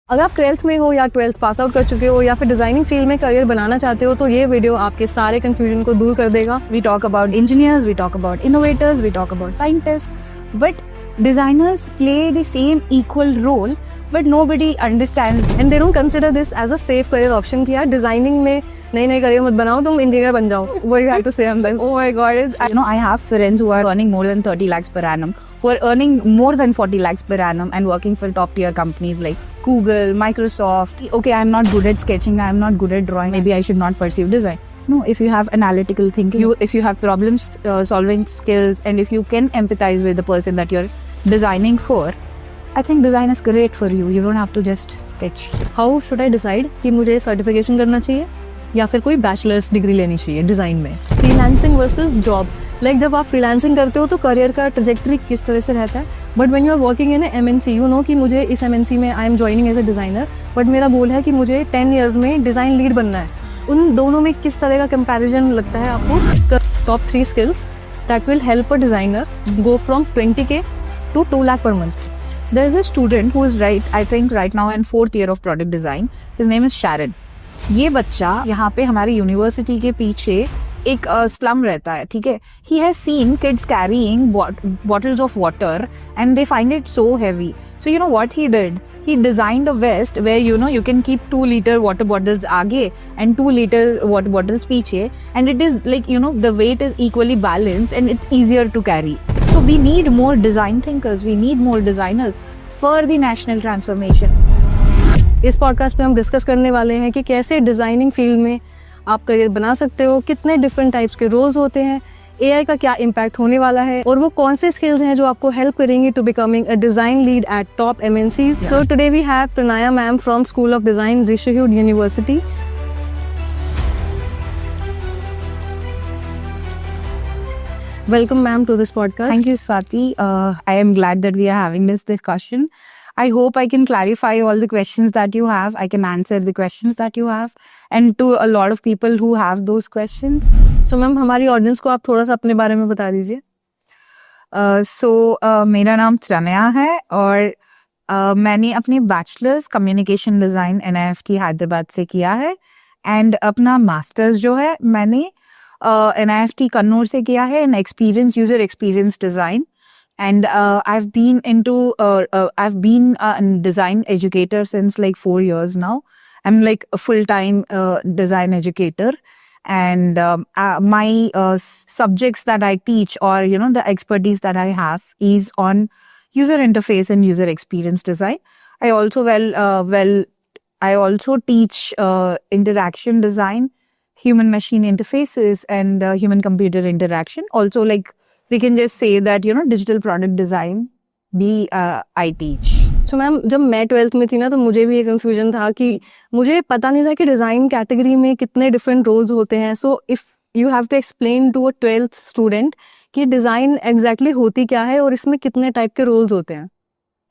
अगर आप 12th में हो या 12th पास आउट कर चुके हो या फिर डिजाइनिंग फील्ड में करियर बनाना चाहते हो तो ये वीडियो आपके सारे कंफ्यूजन को दूर कर देगा। We talk about engineers, we talk about innovators, we talk about scientists, but designers play the same equal role, but nobody understands and they don't consider this as a safe career option कि यार designing में नई career मत बनाओ, तुम engineer बन जाओ। What you have to say on that? Oh my God, I have friends who are earning more than 30 lakhs per annum, who are earning more than 40 lakhs per annum and working for top tier companies like Google, Microsoft. Okay, I'm not good at sketching, I'm not good at drawing, maybe I should not pursue design. No, if you have analytical thinking, if you have problem solving skills, and if you can empathize with the person that you're designing for, I think design is great for you. You don't have to just sketch. How should I decide कि मुझे certification करना चाहिए या फिर कोई bachelors degree लेनी चाहिए design में? Freelancing versus job. लाइक जब आप फ्रीलांसिंग करते हो तो करियर का ट्रजेक्टरी किस तरह से रहता है, but when you are working in MNC you know कि मुझे इस MNC में I am joining as a designer, but मेरा गोल है कि मुझे 10 ईयर्स में डिज़ाइन लीड बनना है। उन दोनों में किस तरह का कंपैरिजन लगता है आपको? Top 3 skills that will help a designer go from 20K to 2 lakh per month. There's a student who is right now in 4th year of product design. His name is Sharon. ये बच्चा यहाँ पे हमारे university के पीछे एक slum रहता है, ठीक है. He has seen kids carrying bottles of water and they find it so heavy. So you know what he did? He designed a vest where you can keep 2-liter water bottles आगे and 2-liter water bottles पीछे, and it is like the weight is equally balanced and it's easier to carry. So we need more design thinkers, we need more designers for the national transformation. इस podcast पे हम discuss करने वाले हैं कि कैसे designing field में आप करियर बना सकते हो, कितने डिफरेंट टाइप्स के रोल्स होते हैं, AI का क्या इम्पैक्ट होने वाला है और वो कौन से स्किल्स हैं जो आपको हेल्प करेंगे to becoming a design lead at top MNCs. So today we have Pranaya ma'am from school of design, Rishihood university. Welcome ma'am to this podcast. Thank you, Swati. I am glad that we are having this discussion. I hope I can clarify all the questions that you have. I can answer the questions that you have, and to a lot of people who have those questions. So ma'am, हमारी audience को आप थोड़ा सा अपने बारे में बता दीजिए. मेरा नाम प्रणया है और मैंने अपनी bachelors communication design NIFT Hyderabad से किया है, एंड अपना मास्टर्स जो है मैंने NIFT कन्नौर से किया है in user experience design. And I've been a design educator since like 4 years now. I'm like a full-time design educator, and my subjects that I teach, or the expertise that I have, is on user interface and user experience design. I also teach interaction design, human machine interfaces, and human computer interaction. Also, like, we can just say that digital product design भी I teach. So ma'am, जब मैं 12th में थी ना तो मुझे भी एक कंफ्यूजन था कि मुझे पता नहीं था कि डिज़ाइन कैटेगरी में कितने डिफरेंट रोल्स होते हैं. So if you have to explain to a 12th student कि डिज़ाइन एग्जैक्टली होती क्या है और इसमें कितने टाइप के रोल्स होते हैं.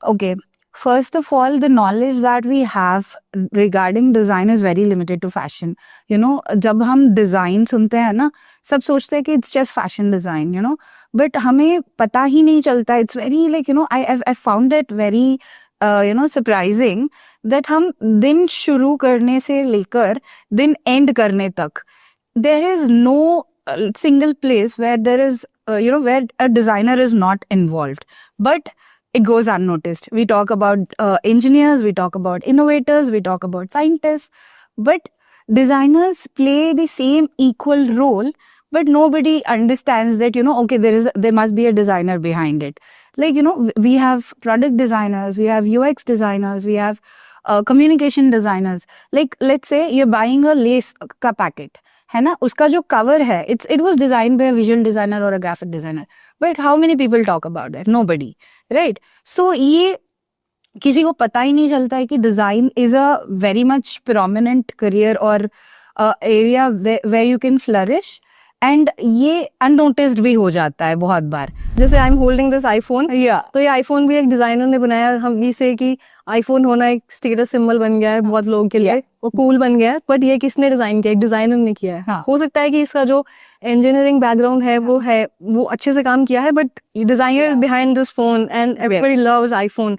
Okay. First of all, the knowledge that we have regarding design is very limited to fashion. जब हम design सुनते हैं ना, सब सोचते हैं कि it's just fashion design, but हमें पता ही नहीं चलता. It's very like, I found it very, surprising that हम दिन शुरू करने से लेकर दिन end करने तक, there is no single place where there is, where a designer is not involved. But it goes unnoticed. We talk about engineers, we talk about innovators, we talk about scientists, but designers play the same equal role, but nobody understands that, okay, there must be a designer behind it. Like, we have product designers, we have UX designers, we have communication designers. Like, let's say you're buying a lace ka packet, है ना, उसका जो cover है, it was designed by a visual designer or a graphic designer. But how many people talk about that? Nobody, right? So ये किसी को पता ही नहीं चलता है कि design is a very much prominent career or area where you can flourish. And ये unnoticed भी हो जाता है बहुत बार. जैसे I am holding this iPhone, तो ये iPhone भी एक डिजाइनर ने बनाया हम इसे कि iPhone होना एक स्टेटस सिंबल बन गया है बहुत लोगों के लिए, वो कूल बन गया है. बट ये किसने डिजाइन किया? एक डिजाइनर ने किया है. हाँ. हो सकता है कि इसका जो इंजीनियरिंग बैकग्राउंड है वो अच्छे से काम किया है, but designer is behind this phone and everybody loves iPhone.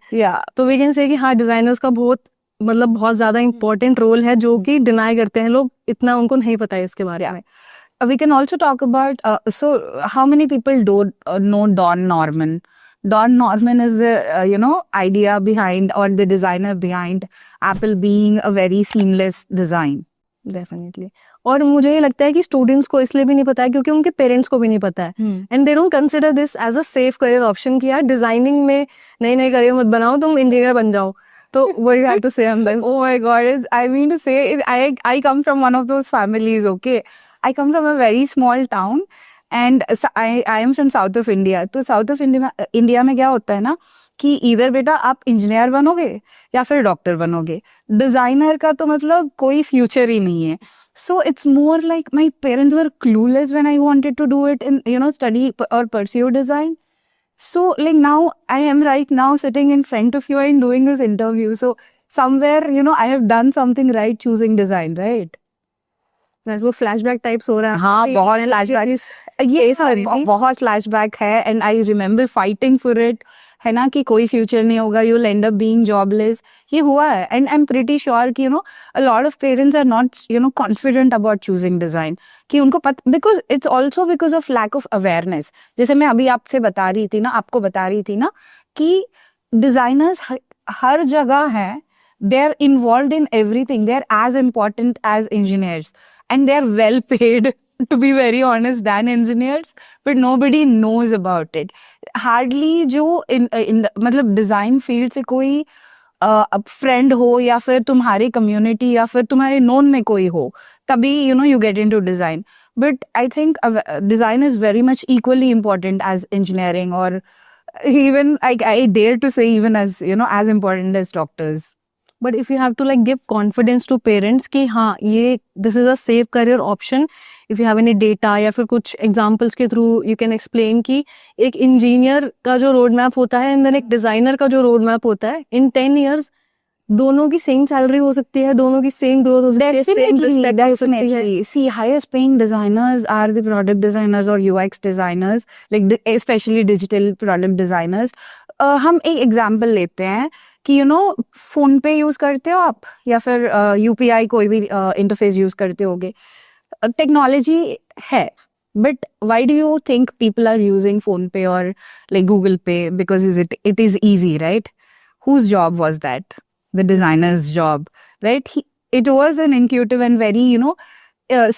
तो वी कैन से कि हाँ, डिजाइनर्स का बहुत मतलब बहुत ज्यादा इम्पोर्टेंट रोल है जो कि डिनाई करते हैं लोग, इतना उनको नहीं पता है इसके बारे में. We can also talk about so how many people don't know Don Norman. Don Norman is the idea behind or the designer behind Apple being a very seamless design. Definitely. और मुझे ये लगता है कि स्टूडेंट्स को इसलिए भी नहीं पता है क्योंकि उनके पेरेंट्स को भी नहीं पता है, and they don't consider this as a safe career option कि यार डिजाइनिंग में नई नई करियर मत बनाओ, तुम इंजीनियर बन जाओ. तो what you have to say on this? Oh my God! I mean to say, I come from one of those families. Okay, I come from a very small town, and I am from south of India. तो south of India में क्या होता है ना कि इधर बेटा आप इंजीनियर बनोगे या फिर डॉक्टर बनोगे, डिजाइनर का तो मतलब कोई फ्यूचर ही नहीं है. So it's more like my parents were clueless when I wanted to do it in study or pursue design. So like now I am right now sitting in front of you and doing this interview. So somewhere I have done something right choosing design, right? वो flashback types हो रहा है. हाँ बहुत flashback, ये बहुत flashback है. And I remember fighting for it, है ना, कि कोई फ्यूचर नहीं होगा, you will end up being jobless. ये हुआ है. And I am pretty sure कि a lot of parents are not confident about choosing design, कि उनको पता, because it's also because of lack of awareness. जैसे मैं अभी आपको बता रही थी ना कि डिजाइनर्स हर जगह हैं, they are involved in everything, they are as important as engineers, and they are well paid to be very honest than engineers, but nobody knows about it. Hardly जो मतलब डिजाइन फील्ड से कोई friend हो या फिर तुम्हारी community या फिर तुम्हारे नोन में कोई हो, तभी you get into design. But I think design is very much equally important as engineering, or even I dare to say even as as important as doctors. But if you have to like give confidence to parents कि हाँ ये this is a safe career option, if you have any data या फिर कुछ examples के through you can explain कि एक engineer का जो रोड मैप होता है एंड देन एक डिजाइनर का जो रोड मैप होता है, इन 10 years दोनों की सेम सैलरी हो सकती है, दोनों की सेम ग्रोथ हो सकती है, सेम रिस्पेक्ट हो सकती है. See, highest paying designers are the product designers or UX designers, like especially digital product designers. हम एक एग्जाम्पल लेते हैं कि फोन पे यूज करते हो आप या फिर UPI कोई भी इंटरफेस यूज करते होगे. टेक्नोलॉजी है, but why do you think people are using PhonePe और like Google Pay? Because it is easy, right? Whose job was that? The designer's job, right? It was an intuitive and very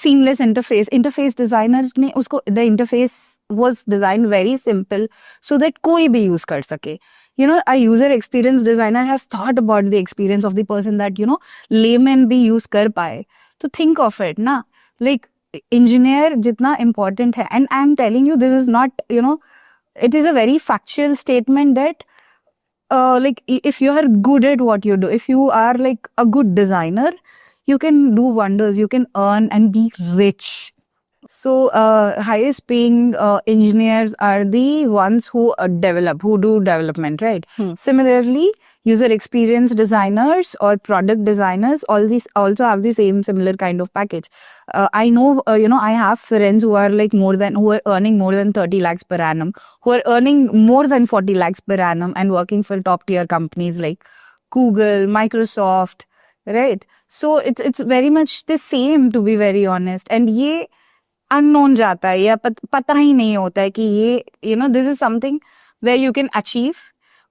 seamless interface. Interface designer ने उसको, the interface was designed very simple so that कोई भी use कर सके. A user experience designer has thought about the experience of the person that layman भी use कर पाए. तो think of it ना, like engineer जितना important है. And I am telling you, this is not it is a very factual statement that like if you are good at what you do, if you are like a good designer, you can do wonders, you can earn and be rich. So highest paying engineers are the ones who do development, right? Similarly, user experience designers or product designers, all these also have the same similar kind of package. I know I have friends who are like who are earning more than 30 lakhs per annum, who are earning more than 40 lakhs per annum and working for top tier companies like Google, Microsoft, right? So it's very much the same, to be very honest. And ये unknown जाता है, या पता ही नहीं होता है कि ये this is something where you can achieve,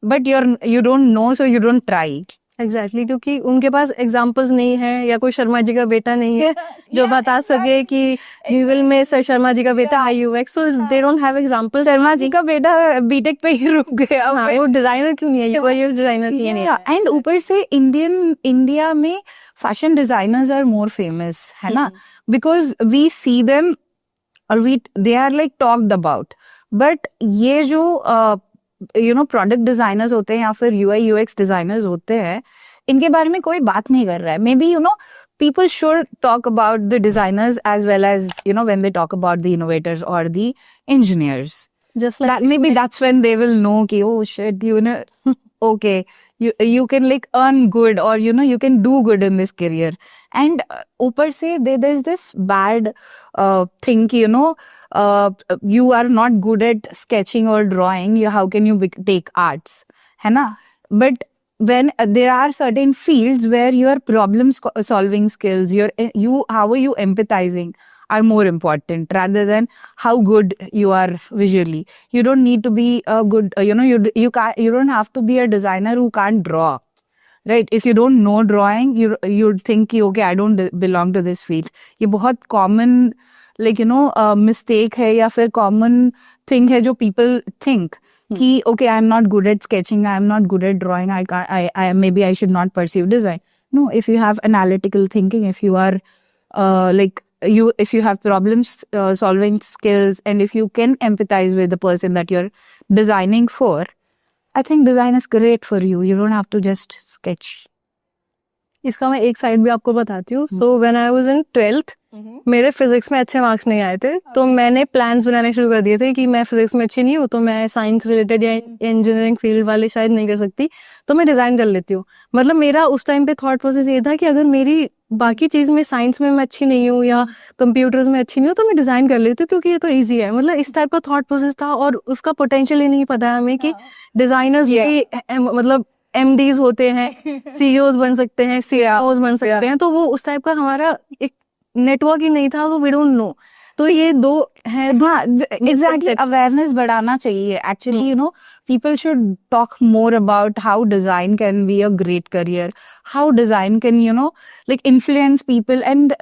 but you don't know, so you don't try. Exactly, क्योंकि उनके पास एग्जाम्पल्स नहीं है, या कोई शर्मा जी का बेटा नहीं है जो बता सके कि गूगल में सर शर्मा जी का बेटा UX, so they don't have examples. Sharma ji का बेटा बीटेक पे ही रुक गया. हाँ, वो डिजाइनर क्यों नहीं है, UX डिजाइनर क्यों नहीं है? एंड ऊपर से इंडिया में fashion designers are more famous, है ना, बिकॉज वी सी देम और they are like talked about. But ये जो प्रोडक्ट डिजाइनर्स होते हैं या फिर UI UX डिजाइनर्स होते हैं, इनके बारे में कोई बात नहीं कर रहा है. May be people should talk about the designers as well as when they talk about the innovators or the engineers. Just like that, maybe that's when they will know कि oh shit, okay, you can like earn good, or you can do good in this career. And ऊपर से there's this bad thing कि you are not good at sketching or drawing, how can you take arts, है ना? But when there are certain fields where your solving skills, how are you empathizing are more important rather than how good you are visually. You don't need to be a good, you don't have to be a designer who can't draw. Right? If you don't know drawing, you'd think कि okay, I don't belong to this field. ये बहुत common mistake है या फिर common thing है जो people think कि okay, I'm not good at sketching, I'm not good at drawing, maybe I should not pursue design. No, if you have analytical thinking, if you are if you have problems solving skills, and if you can empathize with the person that you're designing for, I think design is great for you. You don't have to just sketch. इसका मैं एक side भी आपको बताती हूँ. So when I was in 12th मेरे physics में अच्छे मार्क्स नहीं आए थे, तो मैंने प्लान्स बनाने शुरू कर दिए थे कि मैं फिजिक्स में अच्छी नहीं हूँ, तो मैं साइंस रिलेटेड या इंजीनियरिंग फील्ड वाले शायद नहीं कर सकती, तो मैं डिजाइन कर लेती हूँ. मतलब मेरा उस टाइम पे थॉट प्रोसेस ये था कि अगर मेरी बाकी चीज में, साइंस में मैं अच्छी नहीं हूँ या कंप्यूटर्स में अच्छी नहीं हूँ, तो मैं डिजाइन कर लेती हूँ क्योंकि ये तो इजी है. मतलब इस टाइप का थॉट प्रोसेस था, और उसका पोटेंशियल ही नहीं पता है हमें कि डिजाइनर्स भी मतलब MDs होते हैं, CEOs बन सकते हैं, CEOs बन सकते हैं. तो वो उस टाइप का हमारा एक नेटवर्क ही नहीं था, तो वी डोंट नो. तो ये दो है. Exactly, awareness बढ़ाना चाहिए. Actually, people should talk more about how design can be a great career, how design can, influence people. And,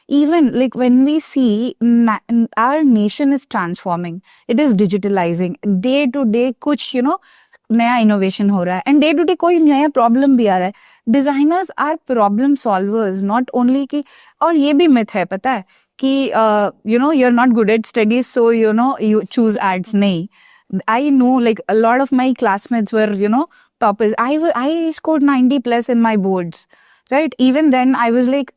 even like when we see our nation is transforming, it is digitalizing. Day to day कुछ, नया innovation हो रहा है, and day to day कोई नया problem भी आ रहा है. Designers are problem solvers, not only कि, और ये भी मिथ है पता है कि you are not good at studies so you choose arts. नहीं, I know like a lot of my classmates were toppers. I scored 90+ in my boards, right? Even then I was like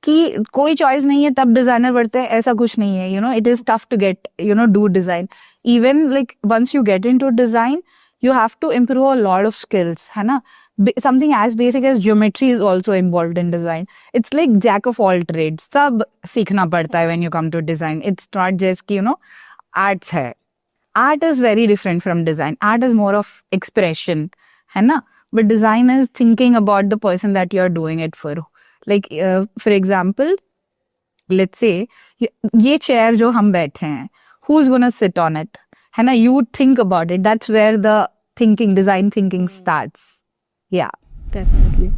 कि कोई choice नहीं है तब designer बढ़ते हैं, ऐसा कुछ नहीं है. It is tough to get do design. Even like once you get into design, you have to improve a lot of skills, है ना? Something as basic as geometry is also involved in design. It's like jack of all trades. सब सीखना पड़ता है when you come to design. It's not just कि arts है. Art is very different from design. Art is more of expression, है ना? But design is thinking about the person that you're doing it for. Like for example, let's say ये chair जो हम बैठे हैं, who's gonna sit on it? है ना? You think about it. That's where the design thinking starts. Yeah. Definitely.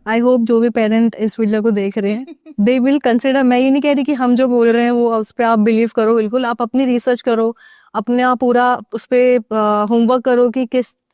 I hope जो भी parent इस वीडियो को देख रहे हैं, they will consider. मैं ये नहीं कह रही कि हम जो बोल रहे हैं वो उस पर आप बिलीव करो. बिल्कुल आप अपनी रिसर्च करो, अपने आप पूरा उस पर होमवर्क करो कि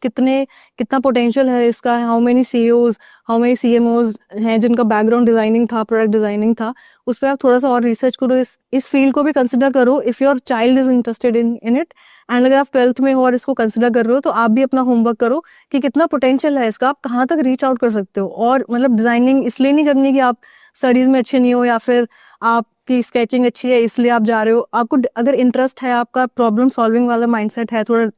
कितना पोटेंशियल है इसका. How many CEOs, how many CMOs हैं जिनका बैकग्राउंड डिजाइनिंग था, प्रोडक्ट डिजाइनिंग था. उस पर आप थोड़ा सा और रिसर्च करो. इस फील्ड को भी कंसिडर करो if your child is interested in it. And अगर आप 12th में हो और इसको कंसिडर कर रहे हो, तो आप भी अपना होमवर्क करो कि कितना पोटेंशियल है इसका, आप कहाँ तक रीच आउट कर सकते हो. और मतलब डिजाइनिंग इसलिए नहीं करनी कि आप स्टडीज में अच्छे नहीं हो या फिर आपकी स्केचिंग अच्छी है इसलिए आप जा रहे हो. आपको अगर इंटरेस्ट है, आपका प्रॉब्लम सॉल्विंग वाला माइंडसेट है, थोड़ा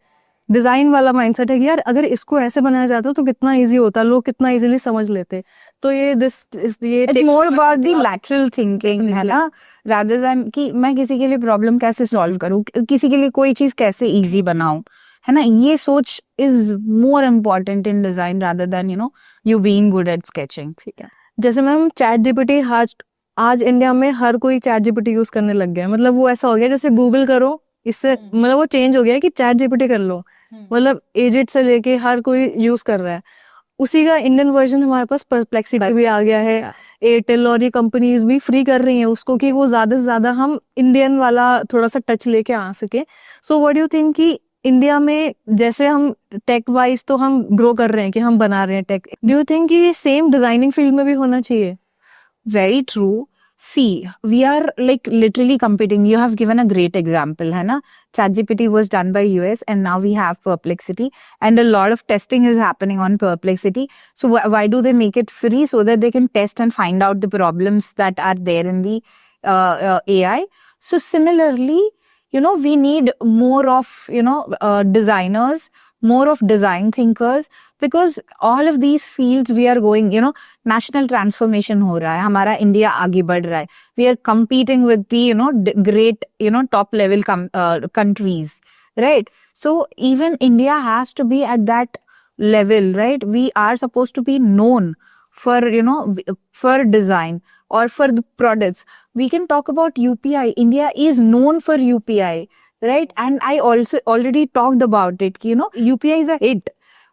डिजाइन वाला माइंडसेट है कि यार अगर इसको ऐसे बनाया जाता तो कितना इजी होता, लोग कितना इजीली समझ लेते. तो ये It's more about the lateral thinking, है ना? Rather than कि मैं किसी के लिए प्रॉब्लम कैसे सॉल्व करूँ, किसी के लिए कोई चीज कैसे इजी बनाऊं, है ना? ये सोच is more important in design rather than you being good at sketching. ठीक है. जैसे मैम ChatGPT आज इंडिया में हर कोई ChatGPT यूज करने लग गया है. मतलब वो ऐसा हो गया जैसे गूगल करो, इससे मतलब वो चेंज हो गया कि ChatGPT कर लो. मतलब एजेड से लेके हर कोई यूज कर रहा है. उसी का इंडियन वर्जन हमारे पास परप्लेक्सिटी भी आ गया है. एयरटेल और ये कंपनीज भी फ्री कर रही हैं उसको कि वो ज्यादा से ज्यादा हम इंडियन वाला थोड़ा सा टच लेके आ सके. So what do you think कि इंडिया में जैसे हम टेक वाइज तो हम ग्रो कर रहे हैं कि हम बना रहे हैं टेक, डू यू थिंक कि ये सेम डिजाइनिंग फील्ड में भी होना चाहिए? Very true. See, we are like literally competing. You have given a great example, है ना? ChatGPT was done by US and now we have Perplexity, and a lot of testing is happening on Perplexity. So why do they make it free? So that they can test and find out the problems that are there in the AI. So similarly, we need more of, designers, more of design thinkers, because all of these fields we are going, national transformation हो रहा है, हमारा India आगे बढ़ रहा है. We are competing with the, great, top level countries, right? So even India has to be at that level, right? We are supposed to be known for, for design or for the products. We can talk about UPI. India is known for UPI, right? And I also already talked about it. UPI is a hit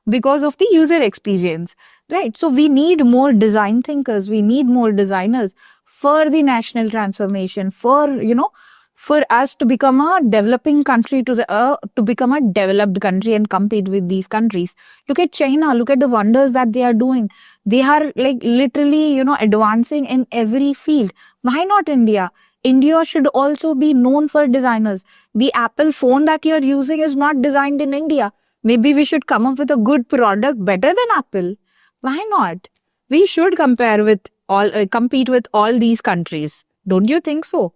because of the user experience, right? So we need more design thinkers. We need more designers for the national transformation, for us to become a developing country to become a developed country and compete with these countries. Look at China. Look at the wonders that they are doing. They are like literally, advancing in every field. Why not India? India should also be known for designers. The Apple phone that you're using is not designed in India. Maybe we should come up with a good product better than Apple. Why not? We should compete with all these countries. Don't you think so?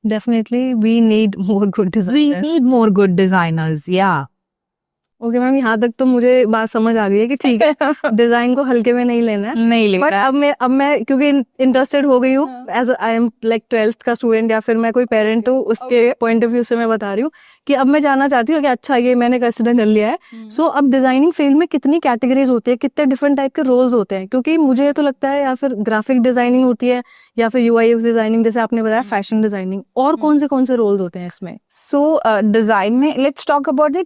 Definitely, we need more good We designers. need more good designers, yeah. Okay ma'am, यहाँ तक तो मुझे बात समझ आ गई है कि ठीक है डिजाइन को हल्के में नहीं लेना है, नहीं बट लेना अब मैं क्योंकि इंटरेस्टेड हो गई हूँ, as I am like 12th का स्टूडेंट या फिर मैं कोई पेरेंट हूँ, उसके पॉइंट ऑफ व्यू से मैं बता रही हूँ कि अब मैं जानना चाहती हूँ कि अच्छा ये मैंने कंसिडर कर लिया है, सो अब डिजाइनिंग फील्ड में कितनी कैटेगरीज होती है, कितने डिफरेंट टाइप के रोल्स होते हैं, क्योंकि मुझे तो लगता है या फिर ग्राफिक डिजाइनिंग होती है या फिर UI UX डिजाइनिंग, जैसे आपने बताया फैशन डिजाइनिंग, और कौन से रोल्स होते हैं इसमें? So, design में let's talk about the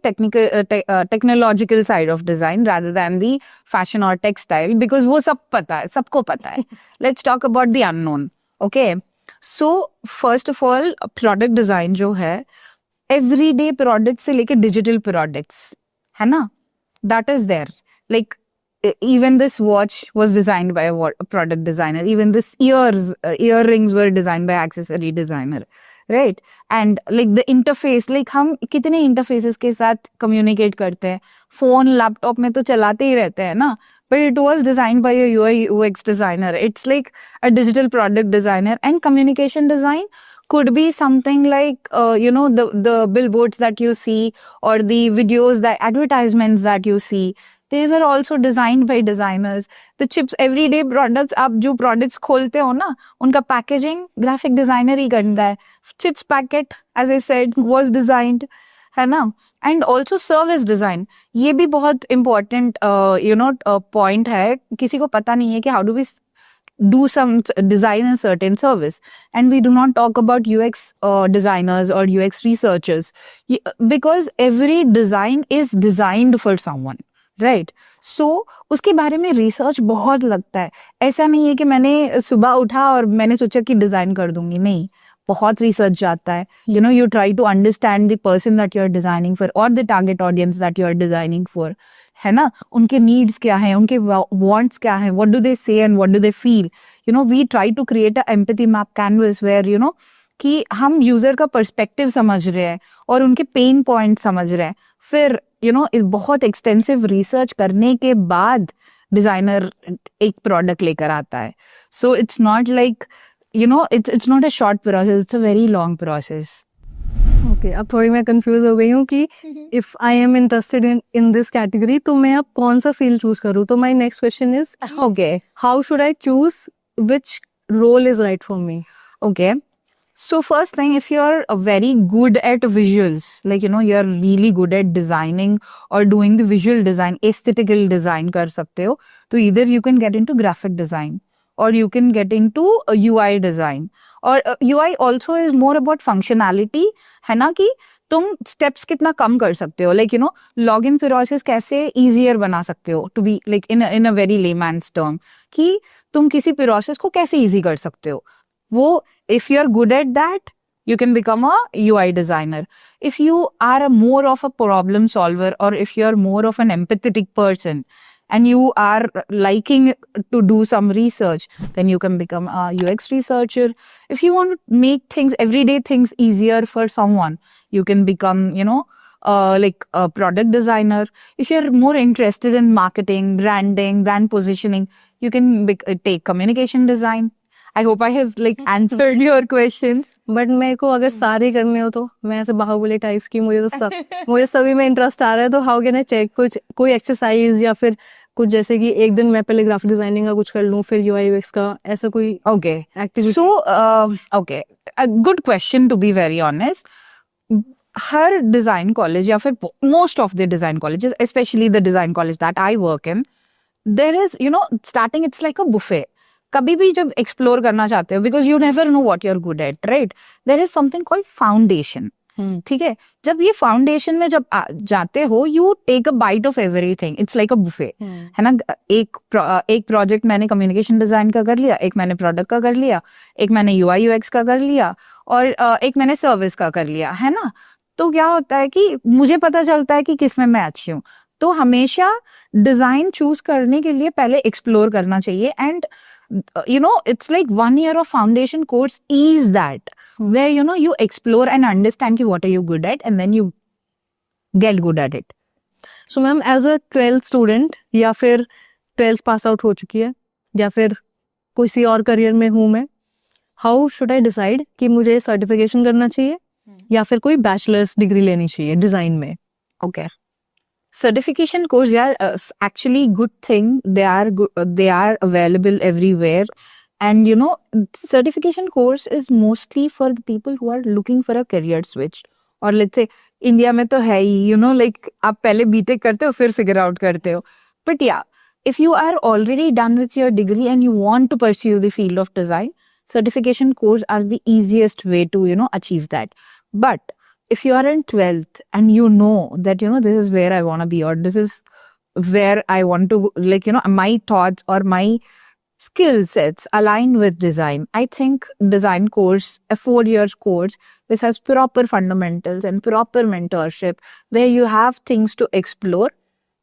technological side of design rather than the fashion or textile, because वो सब पता है, सबको पता है. Let's talk about the unknown. Okay. So, first of all, product design जो है, everyday products से लेके digital products, है ना? That is there. Like, even this watch was designed by a product designer. Even this earrings were designed by accessory designer, right? And like the interface, like हम कितने interfaces के साथ communicate करते हैं, phone, laptop में तो चलाते ही रहते हैं ना, but it was designed by a UI UX designer. It's like a digital product designer. And communication design could be something like the billboards that you see, or the videos, that advertisements that you see. They were also designed by designers. The chips, everyday products, आप जो products खोलते हो ना, उनका packaging graphic designer ही करता है. Chips packet, as I said, was designed, है ना? And also service design. ये भी बहुत important, point है. किसी को पता नहीं है कि how do we do some design in certain service, and we do not talk about UX designers or UX researchers, because every design is designed for someone. Right. So उसके बारे में रिसर्च बहुत लगता है. ऐसा नहीं है कि मैंने सुबह उठा और मैंने सोचा कि डिजाइन कर दूंगी, नहीं, बहुत रिसर्च जाता है. You try to understand the person that you are designing for, और the target audience that you are designing for, है ना? उनके नीड्स क्या है, उनके वांट्स क्या है, what do they say and what do they feel. We try to create a empathy map canvas where कि हम यूजर का पर्सपेक्टिव समझ रहे हैं और उनके पेन पॉइंट समझ रहे हैं. फिर बहुत एक्सटेंसिव रिसर्च करने के बाद डिजाइनर एक प्रोडक्ट लेकर आता है. So it's not like it's not a short process, it's a very long process. Okay, अब थोड़ी मैं कंफ्यूज हो गई हूँ कि if I am interested in this category तो मैं अब कौन सा फील्ड चूज करूँ. तो my next question is, Okay. How should I choose which role is right for me? Okay. So first thing, if you're very good at visuals, like you're really good at designing or doing the visual design, aesthetical design कर सकते हो, तो either you can get into graphic design or you can get into UI design. Or UI also is more about functionality, है ना, कि तुम steps कितना कम कर सकते हो, like login process कैसे easier बना सकते हो, to be like in a very layman's term, कि तुम किसी process को कैसे easy कर सकते हो. वो if you're good at that, you can become a UI designer. If you are more of a problem solver, or if you're more of an empathetic person and you are liking to do some research, then you can become a UX researcher. If you want to make things, everyday things easier for someone, you can become, like a product designer. If you're more interested in marketing, branding, brand positioning, you can take communication design. I hope I have like answered your questions. But मेरे को अगर सारे करने हो तो मैं ऐसे Baahubali types की, मुझे सभी में इंटरेस्ट आ रहा है, तो हाउ कैन आई चेक? कोई एक्सरसाइज या फिर कुछ, जैसे कि एक दिन मैं पहले ग्राफिक डिजाइनिंग का कुछ कर लूँ, फिर UI UX का, ऐसा कोई Okay. Activity? So, okay, a good question, to be very honest. हर डिजाइन कॉलेज या फिर most of the design colleges, specially the design college that I work in, there is starting it's like a buffet. कभी भी जब explore करना चाहते हो, because you never know what you are good at, right, there is something called foundation. ठीक है, जब ये फाउंडेशन में जब जाते हो, you take a bite of everything. It's like a buffet, है ना. एक प्रोजेक्ट मैंने कम्युनिकेशन डिजाइन का कर लिया, एक मैंने प्रोडक्ट का कर लिया, एक मैंने यूआई यूएक्स का कर लिया, और एक मैंने सर्विस का कर लिया, है ना. तो क्या होता है कि मुझे पता चलता है कि किसमें मैं अच्छी हूँ. तो हमेशा डिजाइन चूज करने के लिए पहले एक्सप्लोर करना चाहिए. And it's like 1 year of foundation course is that where you explore and understand ki what are you good at, and then you get good at it. So ma'am as a 12th student या फिर 12th pass out हो चुकी है या फिर किसी और career में हूँ मैं, हाउ शुड आई डिसाइड कि मुझे सर्टिफिकेशन करना चाहिए या फिर कोई बैचलर्स डिग्री लेनी चाहिए डिजाइन में? Okay. Certification course are actually good thing. They are available everywhere. And certification course is mostly for the people who are looking for a career switch. और let's say इंडिया में तो है ही, like आप पहले BTech करते हो फिर figure out करते हो. But yeah, if you are already done with your degree and you want to pursue the field of design, certification course are the easiest way to achieve that. But if you are in 12th and you know that this is where I want to be, or this is where I want to, like my thoughts or my skill sets align with design, I think design course, a 4-year course which has proper fundamentals and proper mentorship where you have things to explore,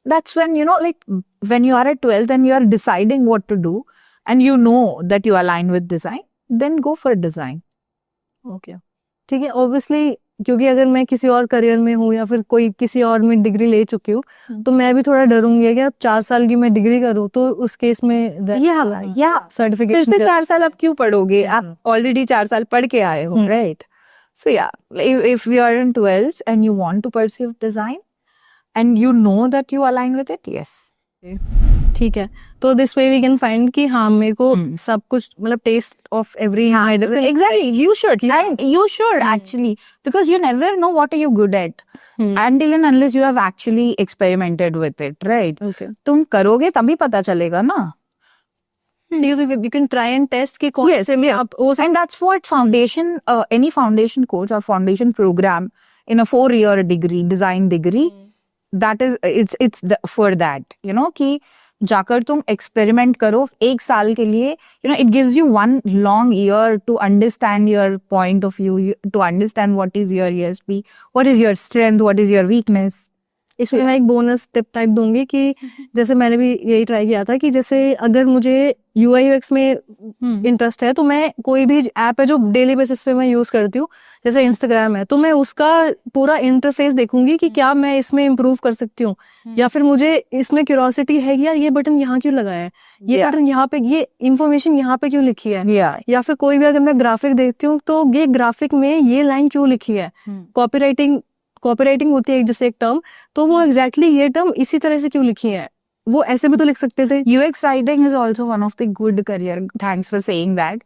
that's when like when you are at 12th and you are deciding what to do and you know that you align with design, then go for design. Okay, ठीक है. Obviously क्योंकि अगर मैं किसी और career में हूँ या फिर कोई किसी और में डिग्री ले चुकी हूँ, तो मैं भी थोड़ा डरूंगी कि अब 4 साल की मैं डिग्री करूँ तो उस केस में या सर्टिफिकेशन फिर से 4 साल आप क्यों पढ़ोगे? आप ऑलरेडी 4 साल पढ़ के आए हो, राइट? सो या if you are in 12th and you want to pursue design and you know that you align with it, yes. ठीक है. तो this way we can find कि हाँ मेरे को सब कुछ मतलब test of every. Exactly, you should. And you should actually, because you never know what are you good at until and unless you have actually experimented with it, right? Okay. तुम करोगे तभी पता चलेगा ना. You can try and test कि कौन Yes, and that's what foundation, any foundation course or foundation program in a 4-year degree, design degree, that is, it's for that, कि जाकर तुम एक्सपेरिमेंट करो 1 साल के लिए. it gives you 1 long year to understand your point of view, to understand what is your USP, what is your strength, what is your weakness. इसमें मैं एक बोनस टिप टाइप दूंगी कि जैसे मैंने भी यही ट्राई किया था कि जैसे अगर मुझे UI UX में इंटरेस्ट है तो मैं कोई भी ऐप है जो डेली बेसिस पे मैं यूज करती हूँ, जैसे इंस्टाग्राम है, तो मैं उसका पूरा इंटरफेस देखूंगी कि क्या मैं इसमें इम्प्रूव कर सकती हूँ, या फिर मुझे इसमें क्यूरियोसिटी है कि यार ये बटन यहाँ क्यों लगाया है, ये बटन यहाँ पे, ये इन्फॉर्मेशन यहाँ पे क्यों लिखी है, या फिर कोई भी अगर मैं ग्राफिक देखती हूँ तो ये ग्राफिक में ये लाइन क्यों लिखी है. कॉपीराइटिंग होती है जैसे एक टर्म, तो वो एग्जैक्टली ये टर्म इसी तरह से क्यों लिखी है, वो ऐसे भी तो लिख सकते थे. UX writing is also one of the good career. Thanks for saying that.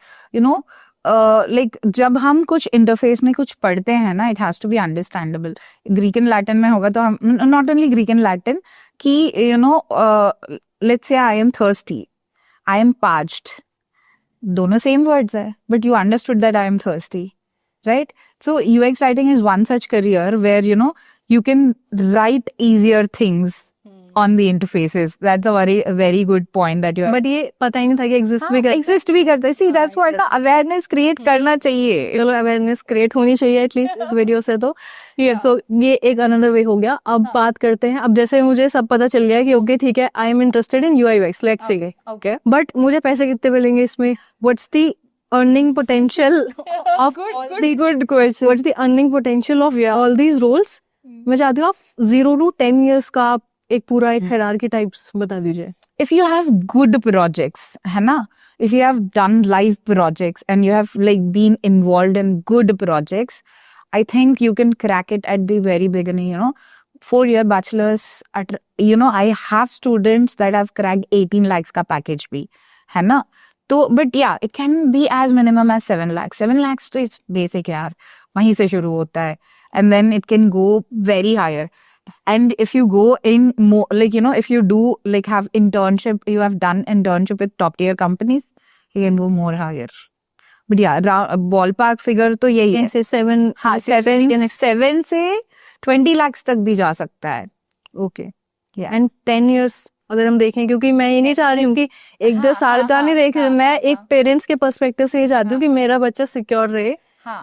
Like जब हम कुछ इंटरफेस में कुछ पढ़ते हैं ना, it has to be understandable. Greek and Latin में होगा तो हम not only Greek and Latin कि let's say I am thirsty, I am parched. दोनों same words है, but you understood that I am thirsty. Right? So UX writing is one such career where, you can write easier things on the interfaces. That's a very, very good point that you have. But ये पता ही नहीं था कि exist भी करता है. See, that's what the awareness create करना चाहिए. चलो अवेयरनेस क्रिएट होनी चाहिए एटलीस्ट इस वीडियो से. तो सो ये एक अनदर वे हो गया. अब बात करते हैं, अब जैसे मुझे सब पता चल गया कि ओके ठीक है, आई am interested in UI UX, let's say. Okay. But मुझे पैसे कितने मिलेंगे इसमें? What's the earning potential of good question. What's the earning potential of all these roles? मैं चाहती हूँ आप 0 to 10 years का आप एक पूरा एक hierarchy types बता दीजिए. If you have good projects, है ना? If you have done live projects and you have like been involved in good projects, I think you can crack it at the very beginning. 4-year bachelor's at I have students that have cracked 18 lakhs का package भी, है ना? तो but या it can be as minimum as 7 lakhs. 7 lakhs तो it's basic यार, वहीं से शुरू होता है, and then it can go very higher. And if you go in more, like, you know, if you do like have internship, you have done internship with top tier companies, you can go more higher. But yeah, ballpark figure तो यही है. से 7, हाँ, 7 से 20 lakhs तक भी जा सकता है. ओके. एंड 10 years अगर हम देखें, क्योंकि मैं ये नहीं चाह रही हूँ कि 1-2 साल का नहीं देख रही, मैं एक पेरेंट्स के पर्सपेक्टिव से ये चाहती हूँ कि मेरा बच्चा सिक्योर रहे.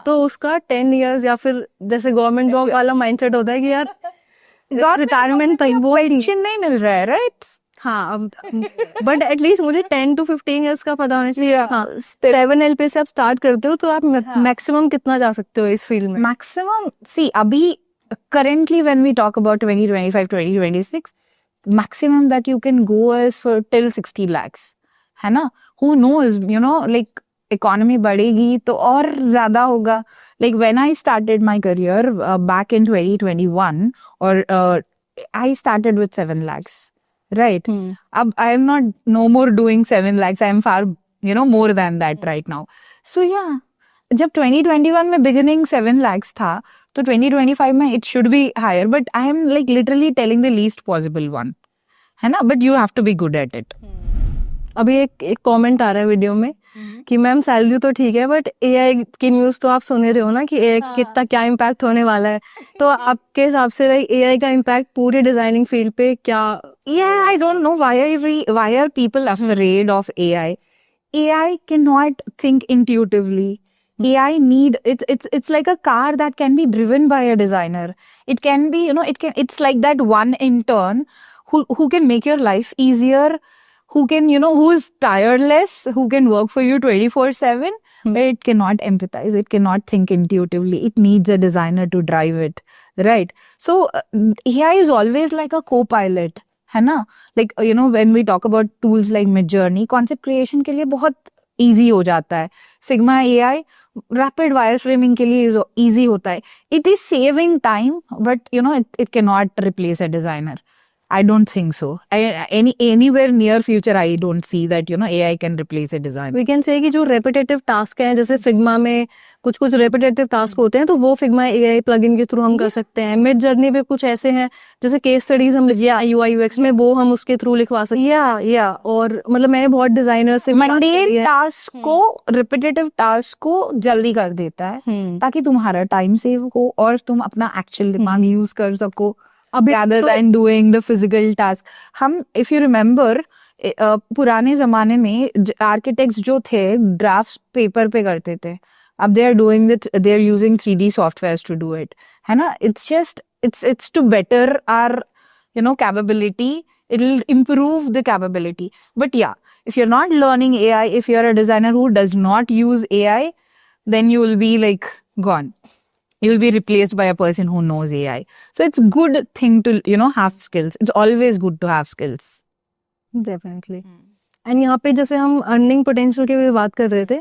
तो उसका 10 years या फिर जैसे गवर्नमेंट जॉब वाला माइंडसेट होता है कि यार रिटायरमेंट तक वो पेंशन नहीं मिल रहा है, राइट? हाँ, अब बट एटलीस्ट मुझे 10 to 15 years का पता होना चाहिए. हाँ, 7 LP से आप स्टार्ट करते हो तो आप मैक्सिमम कितना जा सकते हो इस फील्ड में? मैक्सिमम सी अभी currently when we talk about 2025 2026, maximum that you can go is for till 60 lakhs, है ना? Who knows, you know, like economy बढ़ेगी तो और ज्यादा होगा. Like when I started my career back in 2021, or I started with 7 lakhs, right? अब I am not no more doing 7 lakhs. I am far, you know, more than that right now. So yeah, जब 2021 में beginning 7 lakhs था, तो 2025 में it should be higher, but I am like literally telling the least possible one, है ना? But you have to be good at it. अभी एक comment आ रहा है वीडियो में कि मैम सैलरी तो ठीक है, बट एआई की न्यूज़ तो आप सुन रहे हो ना कि एआई कितना क्या इम्पैक्ट होने वाला है. तो आपके हिसाब से एआई का इम्पैक्ट पूरे डिजाइनिंग फील्ड पे क्या? Yeah, I don't know why are people afraid of AI? AI cannot think intuitively. AI it's like a car that can be driven by a designer. It can be, you know, it's like that one intern who can make your life easier, who can, you know, who is tireless, who can work for you 24/7, but it cannot empathize, it cannot think intuitively. It needs a designer to drive it, right? So AI is always like a co-pilot, है ना? Like, you know, when we talk about tools like Midjourney, concept creation के लिए बहुत easy हो जाता है. Figma AI rapid wireframing के लिए easy होता है. It is saving time, but you know, it cannot replace a designer. I don't think so. Anywhere near future, I don't see that, you know, AI can replace a designer. We can say कि जो repetitive task हैं, जैसे Figma में कुछ repetitive task होते हैं, तो वो Figma AI plugin के थ्रू हम कर सकते हैं. Midjourney पे कुछ ऐसे हैं जैसे केस स्टडीज हम UI UX में, वो हम उसके थ्रू लिखवा सकते हैं. या और मतलब मैंने बहुत डिजाइनर से मंडेन टास्क को, रिपीटेटिव टास्क को जल्दी कर देता है ताकि तुम्हारा टाइम सेव हो और तुम अपना एक्चुअल दिमाग यूज कर सको rather than doing the physical task. हम if you remember पुराने जमाने में आर्किटेक्ट्स जो थे ड्राफ्ट पेपर पे करते थे. अब they are using 3D softwares to do it, है ना? It's to better our, you know, capability. It'll improve the capability. But yeah, if you're not learning AI, if you're a designer who does not use AI, then you will be like gone. You will be replaced by a person who knows AI. So it's good thing to, you know, have skills. It's always good to have skills. Definitely. And यहाँ पे जैसे हम earning potential की भी बात कर रहे थे,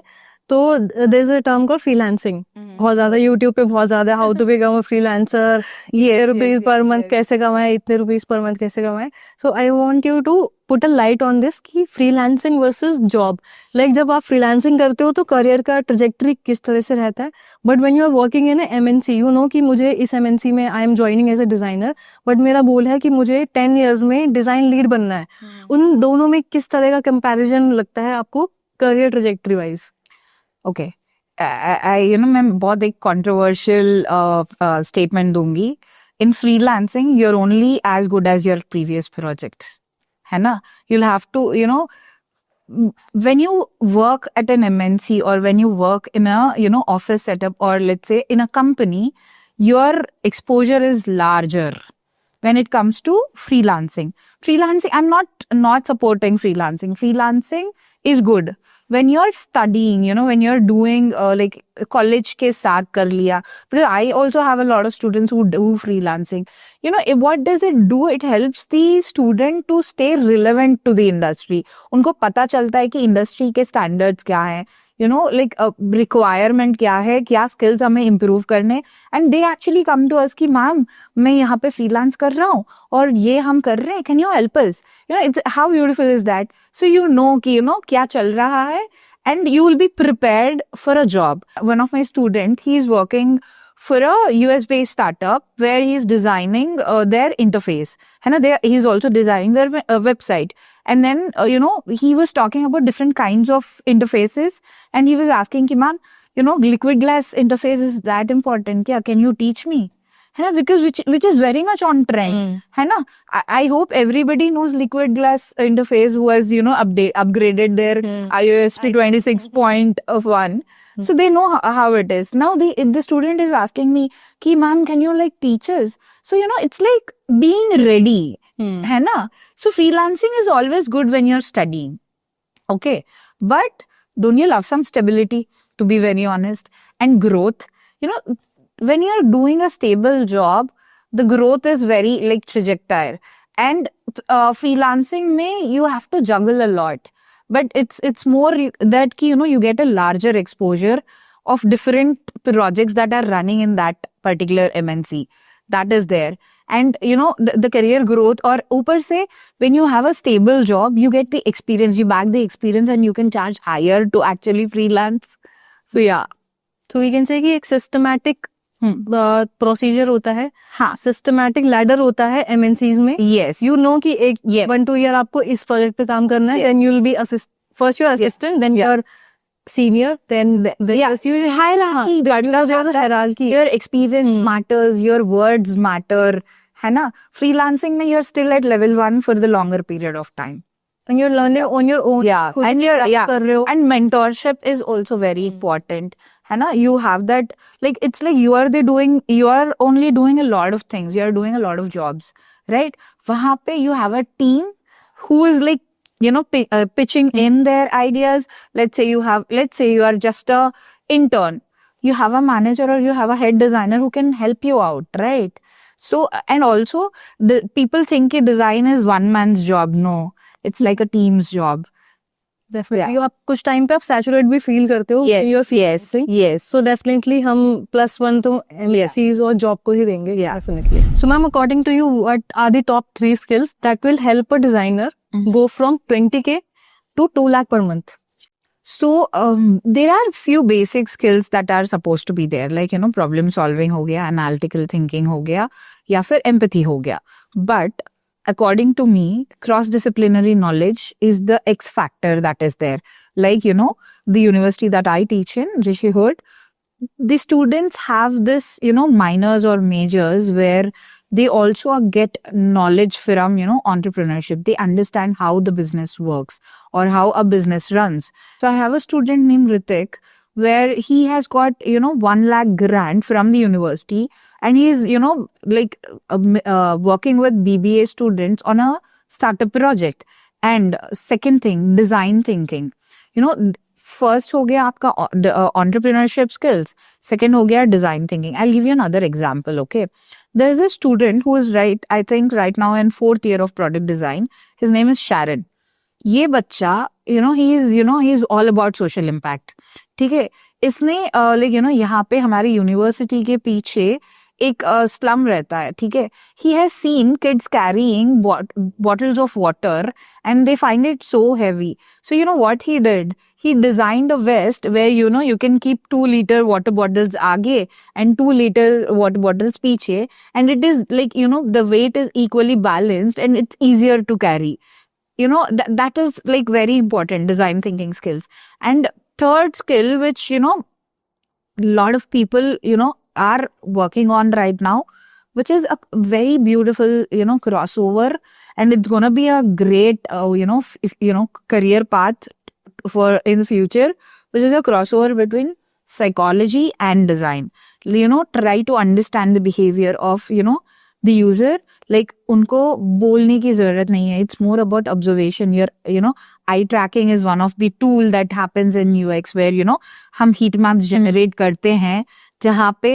तो there is a term called freelancing. बहुत ज्यादा यूट्यूब पे बहुत ज्यादा how to become a freelancer, ये रुपीज पर मंथ कैसे कमाए, इतने रुपीज पर मंथ कैसे कमाए. So I want you to put a light on this कि फ्रीलांसिंग वर्सेस जॉब. लाइक जब आप फ्रीलांसिंग करते हो तो करियर का ट्रजेक्टरी किस तरह से रहता है, but when you are working in MNC, you know कि मुझे इस MNC में I am joining as a designer, but मेरा गोल है कि मुझे 10 years में डिजाइन लीड बनना है. उन दोनों में किस तरह का कंपैरिजन लगता है आपको career trajectory wise? Okay. You know, मैं बहुत एक controversial statement दूंगी. In freelancing, you're only as good as your previous projects, है ना? You'll have to, you know, when you work at an MNC or when you work in a, you know, office setup or let's say in a company, your exposure is larger. When it comes to freelancing, I'm not supporting freelancing. Freelancing is good when you're studying, you know, when you're doing like college के साथ कर लिया. Because I also have a lot of students who do freelancing. you know, what does it do? It helps the student to stay relevant to the industry. उनको पता चलता है कि industry के स्टैंडर्ड्स क्या हैं, you know, like रिक्वायरमेंट क्या है, क्या स्किल्स हमें इम्प्रूव करने, and they actually come to us कि मैम मैं यहाँ पे फ्रीलांस कर रहा हूँ और ये हम कर रहे हैं, can you help us, you know, it's how beautiful is that. So you know कि यू नो क्या चल रहा है, and you will be prepared for a job. One of my student, he is working for a US-based startup where he is designing their interface. And he is also designing their website. And then, you know, he was talking about different kinds of interfaces. And he was asking, ma'am, you know, liquid glass interface is that important? Yeah, can you teach me? Because which is very much on trend. I hope everybody knows liquid glass interface who has, you know, upgraded their iOS to 26.1. So they know how it is. Now the student is asking me, ki ma'am, can you like teach us? So, you know, it's like being ready. So freelancing is always good when you're studying. Okay. But don't you love some stability, to be very honest, and growth? You know, when you're doing a stable job, the growth is very like trajectory. And freelancing you have to juggle a lot. But it's more that you know, you get a larger exposure of different projects that are running in that particular MNC. That is there. And you know, the career growth, or ऊपर से when you have a stable job, you get the experience, you back the experience, and you can charge higher to actually freelance. So yeah. So we can say कि एक systematic procedure होता है, हाँ, systematic ladder होता है MNCs में. yes, you know कि एक 1-2 ईयर आपको इस प्रोजेक्ट पे काम करना है, then you will be first your assistant, then your senior, then you hierarchy, hierarchy. Your experience matters, your words matter, है ना. Freelancing में you're still at level 1 for the longer period of time. And you're learning on your own. Yeah, and and mentorship is also very important. है ना, you have that, like it's like you are only doing a lot of things, you are doing a lot of jobs, right? वहाँ पे you have a team who is like, you know, pitching in their ideas. Let's say you are just a intern, you have a manager or you have a head designer who can help you out, right? So, and also the people think कि design is one man's job. No, it's like a team's job. Definitely. आप कुछ time पे आप saturate भी feel करते हो. Yes. So definitely हम +1 तो MNCs और जॉब को ही देंगे. Definitely. So ma'am, according to you, what are the top 3 skills that will help a designer go from 20K to 2 lakh per month? So there are few basic skills that are supposed to be there, like you know, problem solving हो गया, analytical thinking हो गया, या फिर empathy हो गया. But according to me, cross-disciplinary knowledge is the X factor that is there. Like, you know, the university that I teach in, Rishi Hood, the students have this, you know, minors or majors where they also get knowledge from, you know, entrepreneurship. They understand how the business works or how a business runs. So I have a student named Ritik, where he has got, you know, 1 lakh grant from the university, and he is, you know, like working with BBA students on a startup project. And second thing, design thinking. You know, first हो गया आपका entrepreneurship skills, second हो गया design thinking. I'll give you another example, okay? There's a student who is I think right now in 4th year of product design. His name is Sharon. ये बच्चा, you know, he's all about social impact. ठीक है, इसने like you know, यहाँ पे हमारी university के पीछे एक स्लम रहता है, ठीक है. He has seen kids carrying bottles of water and they find it so heavy. So you know what he did, he designed a vest where, you know, you can keep 2-liter water bottles आगे and 2-liter water bottles पीछे, and it is like, you know, the weight is equally balanced and it's easier to carry. You know, that is like very important design thinking skills. And third skill, which, you know, a lot of people, you know, are working on right now, which is a very beautiful, you know, crossover, and it's going to be a great, you know, career path for in the future, which is a crossover between psychology and design. You know, try to understand the behavior of, you know, the user. Like, उनको बोलने की जरूरत नहीं है. It's more about observation. You know, eye tracking is one of the tool that happens in UX, where, you know, हम heat maps generate करते हैं, जहाँ पे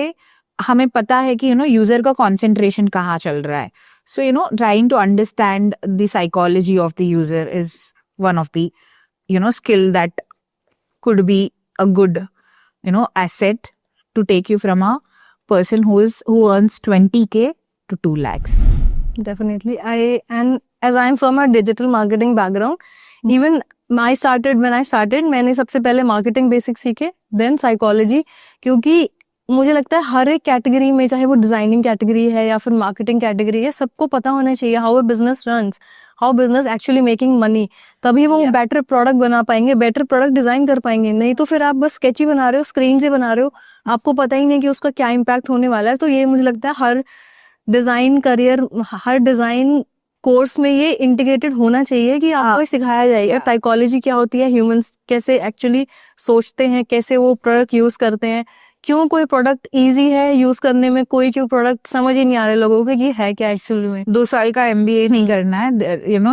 हमें पता है कि यूजर का कंसंट्रेशन कहाँ चल रहा है. So trying to understand the psychology of the user is one of the skill that could be a good asset to take you from a person who earns 20K to 2 lakhs. Definitely. And as I am from a digital marketing background, even when I started, मैंने सबसे पहले marketing basics सीखे, then psychology, क्योंकि मुझे लगता है हर एक category में, चाहे वो डिजाइनिंग कैटेगरी है या फिर मार्केटिंग कैटेगरी है, सबको पता होना चाहिए how a business runs, how business actually making money. तभी वो बेटर प्रोडक्ट बना पाएंगे, बेटर प्रोडक्ट डिजाइन कर पाएंगे. नहीं तो फिर आप बस स्केच ही बना रहे हो, स्क्रीन से बना रहे हो, आपको पता ही नहीं कि उसका क्या इम्पैक्ट होने वाला है. तो ये मुझे लगता है हर डिजाइन कोर्स में ये इंटीग्रेटेड होना चाहिए कि आपको सिखाया जाएगा साइकोलॉजी क्या होती है, ह्यूमंस कैसे एक्चुअली सोचते हैं, कैसे वो प्रोडक्ट यूज करते हैं, क्यों कोई प्रोडक्ट इजी है यूज करने में, क्यों प्रोडक्ट समझ ही नहीं आ रहे लोगों को कि है क्या एक्चुअली में. 2 साल का MBA नहीं करना है,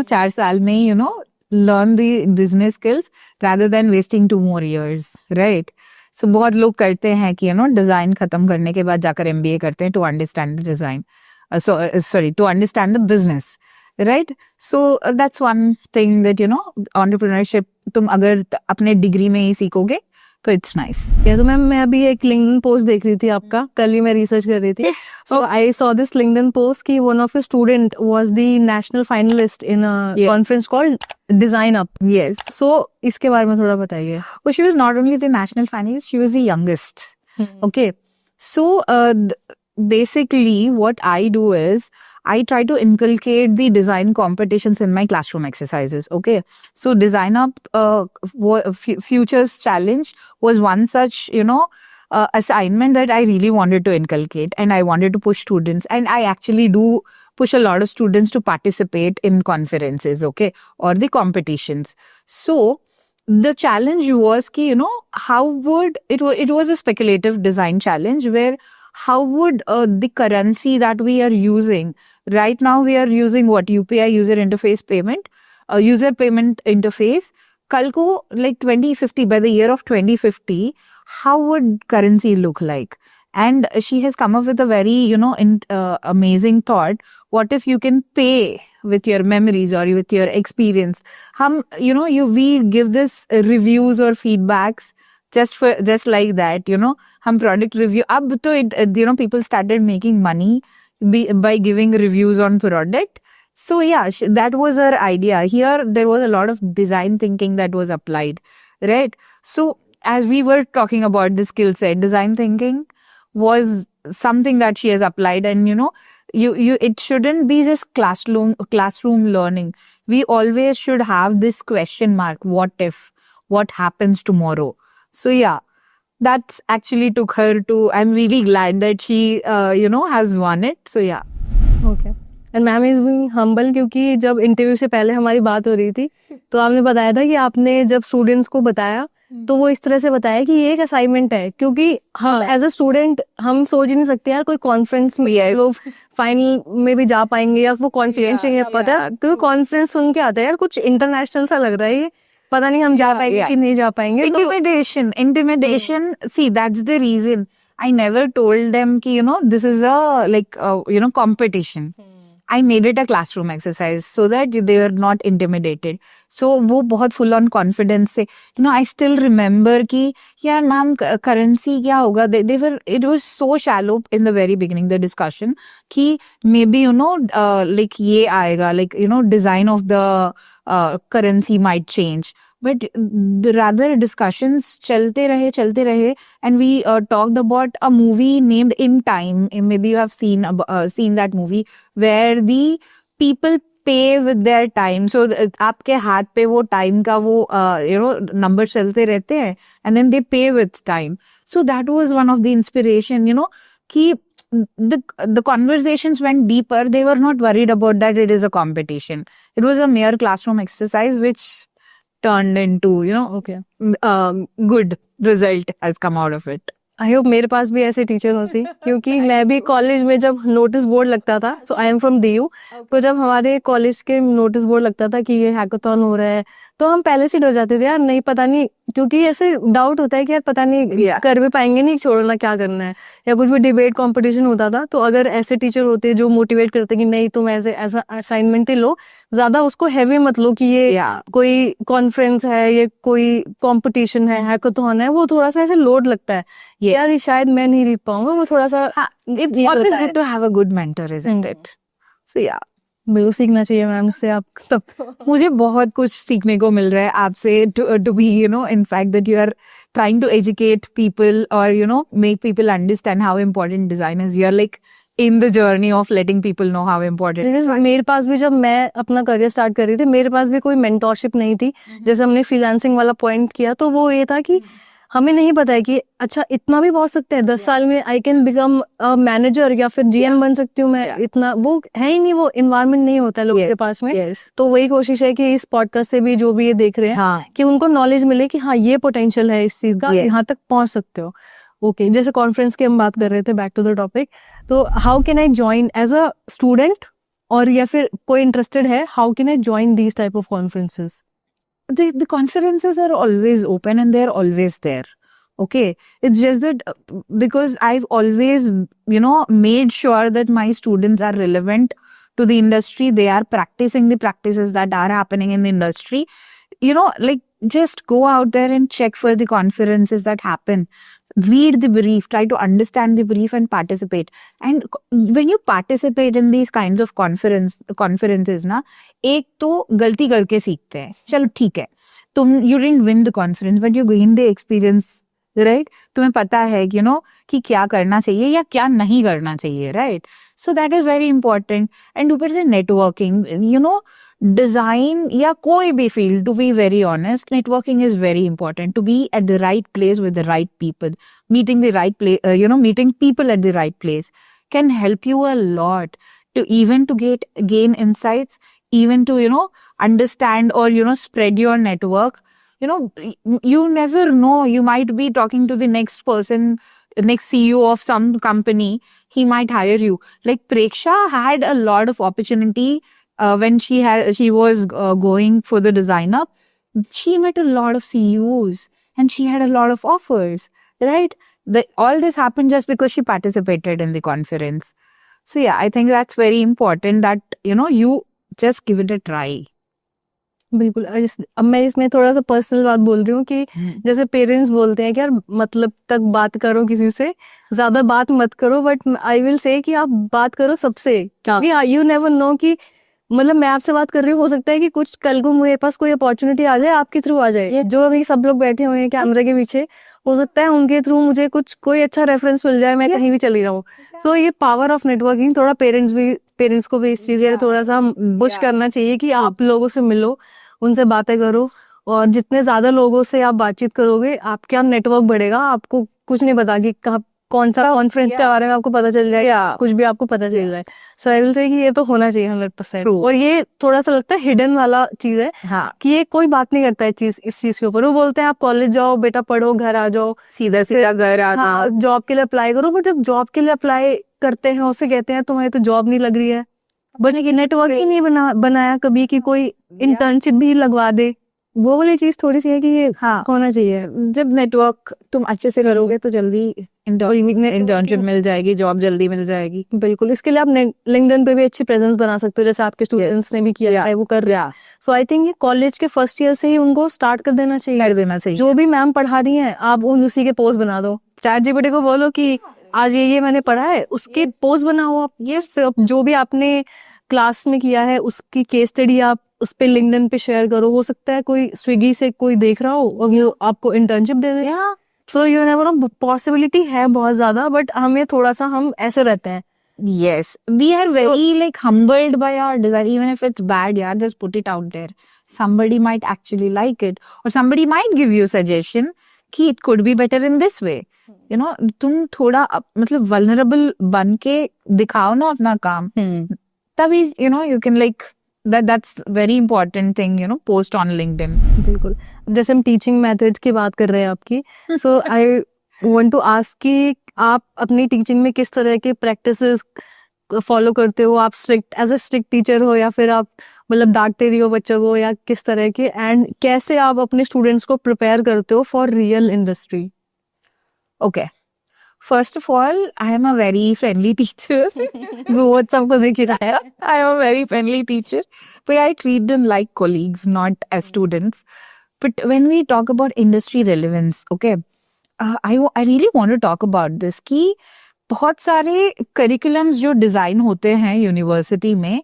4 साल में ही learn the business skills rather than wasting 2 more years, right? So बहुत लोग करते हैं कि डिजाइन खत्म करने के बाद जाकर MBA करते हैं to understand the design, to understand the business, right? So that's one thing that entrepreneurship तुम अगर अपने डिग्री में ही सीखोगे तो इट्स नाइस. तो मैम मैं अभी एक लिंक्डइन पोस्ट देख रही थी आपका, कल ही मैं रिसर्च कर रही थी. So I saw this LinkedIn post कि one of your student was the national finalist in a conference called design up. Yes. So इसके बारे में थोड़ा बताइए. She was not only the national finalist, she was the youngest. Okay, so basically what I do is I try to inculcate the design competitions in my classroom exercises. Okay, so Design Up Futures Challenge was one such assignment that I really wanted to inculcate, and I wanted to push students, and I actually do push a lot of students to participate in conferences, okay, or the competitions. So the challenge was ki how would it was a speculative design challenge where how would the currency that we are using right now, we are using what, UPI, user interface payment, user payment interface. Kal ko, like 2050, by the year of 2050, how would currency look like? And she has come up with a very amazing thought. What if you can pay with your memories or with your experience? We give this reviews or feedbacks just like that, हम product review. अब तो people started making money by giving reviews on product. So yeah, that was her idea. Here there was a lot of design thinking that was applied, right? So as we were talking about the skill set, design thinking was something that she has applied, and it shouldn't be just classroom learning. We always should have this question mark: what if, what happens tomorrow? So yeah, that's actually took her to, I'm really glad that she has won it. So yeah. Okay. And ma'am is being humble, क्योंकि जब interview से पहले हमारी बात हो रही थी तो आपने बताया था कि आपने जब स्टूडेंट्स को बताया तो वो इस तरह से बताया कि ये एक असाइनमेंट है, क्योंकि हम एज अ स्टूडेंट हम सोच ही नहीं सकते यार कोई कॉन्फ्रेंस में लोग फाइनल में भी जा पाएंगे या वो कॉन्फिडेंस चाहिए. पता है क्योंकि कॉन्फ्रेंस सुन के आता है यार कुछ इंटरनेशनल सा लग रहा है, ये पता नहीं हम जा पाएंगे कि नहीं जा पाएंगे. Intimidation. See, that's the reason I never told them कि this is a competition. I made it a classroom exercise so that they were not intimidated. So वो बहुत full on confidence से, I still remember कि यार ma'am currency क्या होगा. It was so shallow in the very beginning, the discussion, कि maybe like ये आएगा, design of the currency might change. But rather discussions chalte rahe, and we talked about a movie named In Time. Maybe you have seen that movie where the people pay with their time. So आपके हाथ पे वो time का वो number चलते रहते हैं, and then they pay with time. So that was one of the inspiration, कि the conversations went deeper. They were not worried about that it is a competition. It was a mere classroom exercise which turned into, good result has come out of it. I hope मेरे पास भी ऐसे teacher हो सी, क्योंकि मैं भी college में जब notice board लगता था, सो आई एम फ्रॉम DU, तो जब हमारे कॉलेज के नोटिस बोर्ड लगता था कि ये हैकाथॉन हो रहा है तो हम पहले से डर जाते थे यार, नहीं पता नहीं, क्योंकि ऐसे डाउट होता है कि यार पता नहीं कर भी पाएंगे नहीं, छोड़ना क्या करना है, या कुछ भी डिबेट कंपटीशन होता था तो अगर ऐसे टीचर होते जो मोटिवेट करते कि नहीं तुम ऐसे ऐसा असाइनमेंट ही लो, ज्यादा उसको हैवी मत लो कि ये कोई कॉन्फ्रेंस है, ये कोई कंपटीशन है, हैकाथॉन है, वो थोड़ा सा ऐसे लोड लगता है यार ये शायद मैं नहीं जीत पाऊंगा, वो थोड़ा सा It's always good to have a good mentor, isn't it? So yeah. बिल्कुल सीखना चाहिए मैम से आप तब। मुझे बहुत कुछ सीखने को मिल रहा है आपसे, to be in fact that you are trying to educate people or make people understand how important design is. You are like in the journey of letting people know how important. Because मेरे पास भी जब मैं अपना career start कर रही थी, मेरे पास भी कोई मेंटोरशिप नहीं थी। जैसे हमने फ्रीलांसिंग वाला पॉइंट किया तो वो ये था कि हमें नहीं पता है कि अच्छा इतना भी पहुंच सकते हैं, 10 साल में आई कैन बिकम मैनेजर या फिर जीएम बन सकती हूँ मैं, इतना वो है ही नहीं, वो इन्वायरमेंट नहीं होता है लोगों के पास में। तो वही कोशिश है कि इस पॉडकास्ट से भी जो भी ये देख रहे हैं कि उनको नॉलेज मिले कि हाँ ये पोटेंशियल है इस चीज का, यहाँ तक पहुंच सकते हो। ओके, जैसे कॉन्फ्रेंस की हम बात कर रहे थे, बैक टू द टॉपिक, तो how can I join as a student, और या फिर कोई इंटरेस्टेड है, how can I join these type of conferences? The conferences are always open and they're always there. Okay, it's just that because I've always made sure that my students are relevant to the industry, they are practicing the practices that are happening in the industry. Like just go out there and check for the conferences that happen, read the brief, try to understand the brief and participate. And when you participate in these kinds of conferences ना, एक तो गलती करके सीखते हैं, चलो ठीक है, तुम you didn't win the conference but you gained the experience, right? तुम्हें पता है कि क्या करना चाहिए या क्या नहीं करना चाहिए, right? So that is very important. And ऊपर से networking, design या कोई भी field, to be very honest, networking is very important. To be at the right place with the right people, meeting the right place, meeting people at the right place can help you a lot to gain insights, even to understand or spread your network. You never know, you might be talking to the next person, next CEO of some company, he might hire you. Like Preksha had a lot of opportunity when she was going for the designer. She met a lot of CEOs and she had a lot of offers, right? All this happened just because she participated in the conference. So yeah, I think that's very important that you just give it a try. बिल्कुल। अब मैं इसमें थोड़ा सा personal बात बोल रही हूँ कि जैसे पेरेंट्स बोलते हैं कि यार मतलब तक बात करो, किसी से ज्यादा बात मत करो, बट आई विल से कि आप बात करो सबसे, क्योंकि यू नेवर नो कि मतलब मैं आपसे बात कर रही हूँ, हो सकता है कि कुछ कल को मेरे पास कोई अपॉर्चुनिटी आ जाए, आपके थ्रू आ जाए। जो अभी सब लोग बैठे हुए हैं कैमरे के पीछे, हो सकता है उनके थ्रू मुझे कोई अच्छा रेफरेंस मिल जाए, मैं कहीं भी चली जाऊँ। सो ये पावर ऑफ नेटवर्किंग, थोड़ा पेरेंट्स को भी इस चीज थोड़ा सा पुश करना चाहिए कि आप लोगों से मिलो, उनसे बातें करो, और जितने ज्यादा लोगों से आप बातचीत करोगे आपका नेटवर्क बढ़ेगा। आपको कुछ नहीं पता कि कौन सा कॉन्फ्रेंस के बारे में आपको पता चल जाए, कुछ भी आपको पता चल जाए। सो आई विल से कि ये तो होना चाहिए 100%। और ये थोड़ा सा लगता है हिडन वाला चीज है कि ये कोई बात नहीं करता है इस चीज के ऊपर। वो बोलते हैं आप कॉलेज जाओ बेटा, पढ़ो, घर आ जाओ, सीधा घर आ, जॉब के लिए अप्लाई करो। बट जब जॉब के लिए अप्लाई करते हैं उससे कहते हैं तुम्हारी तो जॉब नहीं लग रही है, बट नेटवर्क ही नहीं बनाया कभी कि कोई इंटर्नशिप भी लगवा दे। वो वाली चीज थोड़ी सी है कि ये होना चाहिए। जब नेटवर्क तुम अच्छे से करोगे तो जल्दी इंटर्नशिप मिल जाएगी, जॉब जल्दी मिल जाएगी। बिल्कुल, इसके लिए आप लिंक्डइन पे भी अच्छी प्रेजेंस बना सकते हो, जैसे आपके स्टूडेंट्स ने भी किया है, वो कर रहे हैं। सो आई थिंक ये कॉलेज के फर्स्ट ईयर से ही उनको स्टार्ट कर देना चाहिए। जो भी मैम पढ़ा रही हैं आप उसी के पोस्ट बना दो, चैट जीपीटी को बोलो कि आज ये मैंने पढ़ा है, उसके पोस्ट बनाओ आप। ये जो भी आपने क्लास में किया है उसकी केस स्टडी आप उस पे लिंक्डइन पे शेयर करो। हो सकता है कोई स्विगी से कोई देख रहा हो और वो आपको इंटर्नशिप दे दे। तो यू नेवर नो, पॉसिबिलिटी है बहुत ज्यादा, बट हमें थोड़ा सा हम ऐसे रहते हैं। Yes, we are very humbled by our design. Even if it's bad, yeah, just put it out there. Somebody might actually like it, or somebody might give you suggestion कि it could be better in this way. तुम थोड़ा मतलब vulnerable बन के दिखाओ ना अपना काम, तभी you can that's very important thing, post on LinkedIn. बिल्कुल, जैसे हम टीचिंग मेथड की बात कर रहे हैं आपकी, सो आई वांट टू आस्क कि आप अपनी टीचिंग में किस तरह के प्रैक्टिसेस फॉलो करते हो? आप एज अ स्ट्रिक्ट टीचर हो या फिर आप मतलब डांटते रही हो बच्चों को या किस तरह के, एंड कैसे आप अपने स्टूडेंट्स को प्रिपेयर करते हो for real industry? Okay. First of all, I am a very friendly teacher. वो सबको देख ही रहा है. I am a very friendly teacher, but I treat them like colleagues, not as students. But when we talk about industry relevance, okay, I really want to talk about this कि बहुत सारे curriculums जो design होते हैं university में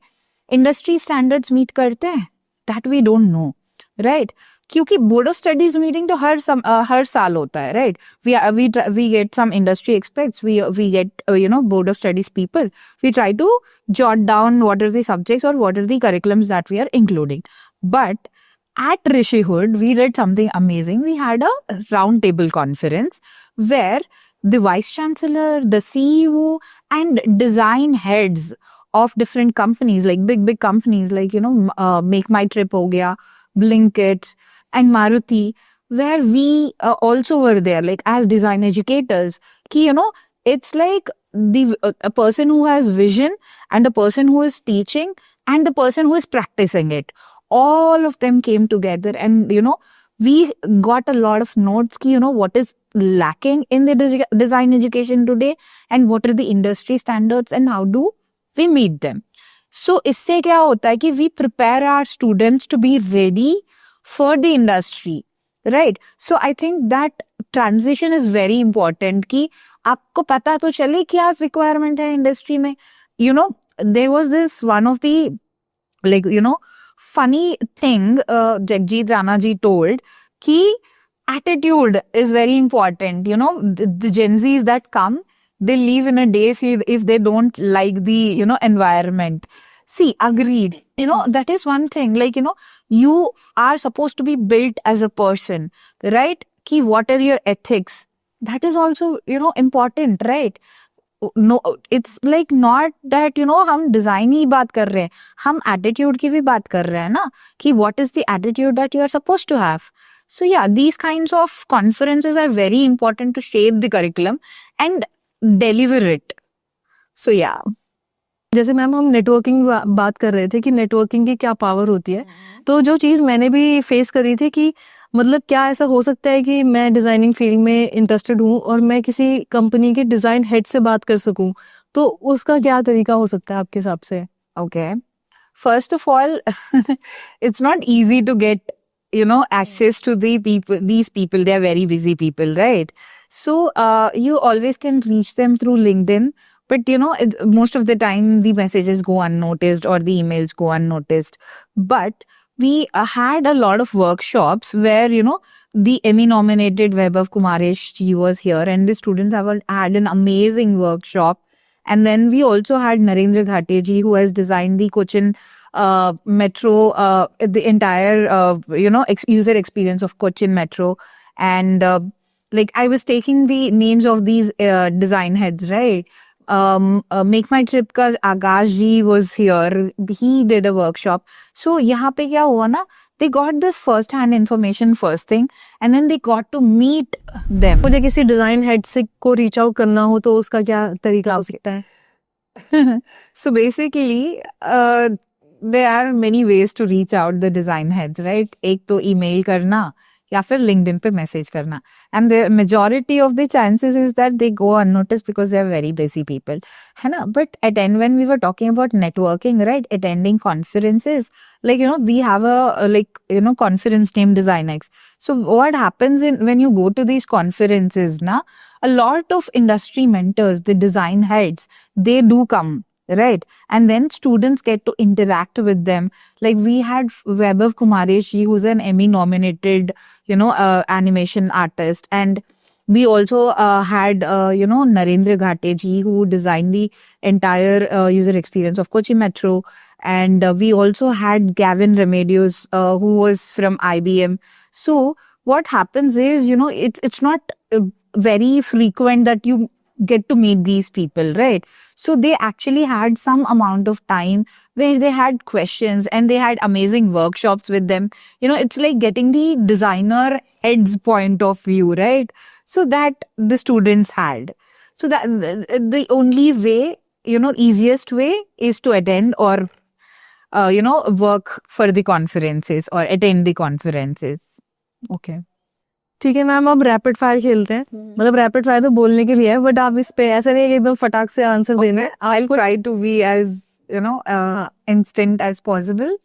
industry standards meet करते हैं, that we don't know, right? क्योंकि बोर्ड ऑफ स्टडीज मीटिंग तो हर साल होता है, right? We get some industry experts, we get board of studies people, we try to jot down what are the subjects और what are the curriculums that we are including. But at Rishihood, we did something amazing. We had a round table conference where the vice chancellor, the CEO, and design heads of different companies, like big companies, like Make My Trip ho gaya, Blinkit, and Maruti, where we also were there, like as design educators. Ki it's like a person who has vision and a person who is teaching and the person who is practicing it. All of them came together, and we got a lot of notes ki what is lacking in the design education today and what are the industry standards and how do we meet them. So isse kya hota hai ki we prepare our students to be ready for the industry, right? So I think that transition is very important कि आपको पता तो चले क्या requirement है industry में. There was this one of the funny thing Jagjit Rana ji told कि attitude is very important. The Gen Zs that come, they leave in a day if they don't like the environment. See, agreed. That is one thing. You are supposed to be built as a person, right? Ki what are your ethics? That is also important, right? No, it's like not that हम design ही बात कर रहे हैं, हम attitude की भी बात कर रहे हैं ना, कि what is the attitude that you are supposed to have. So yeah, these kinds of conferences are very important to shape the curriculum and deliver it. So yeah. जैसे मैम हम नेटवर्किंग बात कर रहे थे कि नेटवर्किंग की क्या power होती है, तो जो चीज़ मैंने भी फेस करी थी कि मतलब क्या ऐसा हो सकता है कि मैं डिज़ाइनिंग फील्ड में इंटरेस्टेड हूँ और मैं किसी कंपनी के डिज़ाइन हेड से बात कर सकूँ, तो उसका क्या तरीका हो सकता है आपके हिसाब से? Okay. First of all, it's not easy to get access to these people. They are very busy people, right? So you always can reach them through LinkedIn. But most of the time the messages go unnoticed or the emails go unnoticed. But we had a lot of workshops where the Emmy nominated Vaibhav Kumaresh ji was here, and the students had an amazing workshop. And then we also had Narendra Ghate ji, who has designed the Cochin metro, the entire user experience of Cochin metro. And I was taking the names of these design heads, right? Make My Trip का आकाश जी was here. He did a workshop. So यहाँ पे क्या हुआ ना, they got this first hand information first thing, and then they got to meet them. मुझे किसी design head से को रीच आउट करना हो तो उसका क्या तरीका हो सकता है? So basically there are many ways to reach out the design heads, right? एक तो email करना या फिर LinkedIn पे मैसेज करना, and the majority of the chances is that they go unnoticed because they are very busy people, है ना? But when we were talking about networking, right, attending conferences, we have a conference named DesignX. So what happens when you go to these conferences, na, a lot of industry mentors, the design heads, they do come, right? And then students get to interact with them. Like we had Vaibhav Kumaresh ji, who's an Emmy nominated animation artist, and we also had Narendra Ghate ji, who designed the entire user experience of Kochi Metro. And we also had Gavin Remedios, who was from IBM. So what happens is, it's not very frequent that you get to meet these people, right? So they actually had some amount of time where they had questions and they had amazing workshops with them. It's like getting the designer head's point of view, right? So that the students had. So that the only way, easiest way is to attend or work for the conferences or attend the conferences. Okay ठीक है ma'am, अब rapid fire खेलते हैं. मतलब rapid fire तो बोलने के लिए है, बट आप इस पे ऐसा नहीं है कि एकदम फटाक से आंसर देना है. I'll try to be as instant as possible.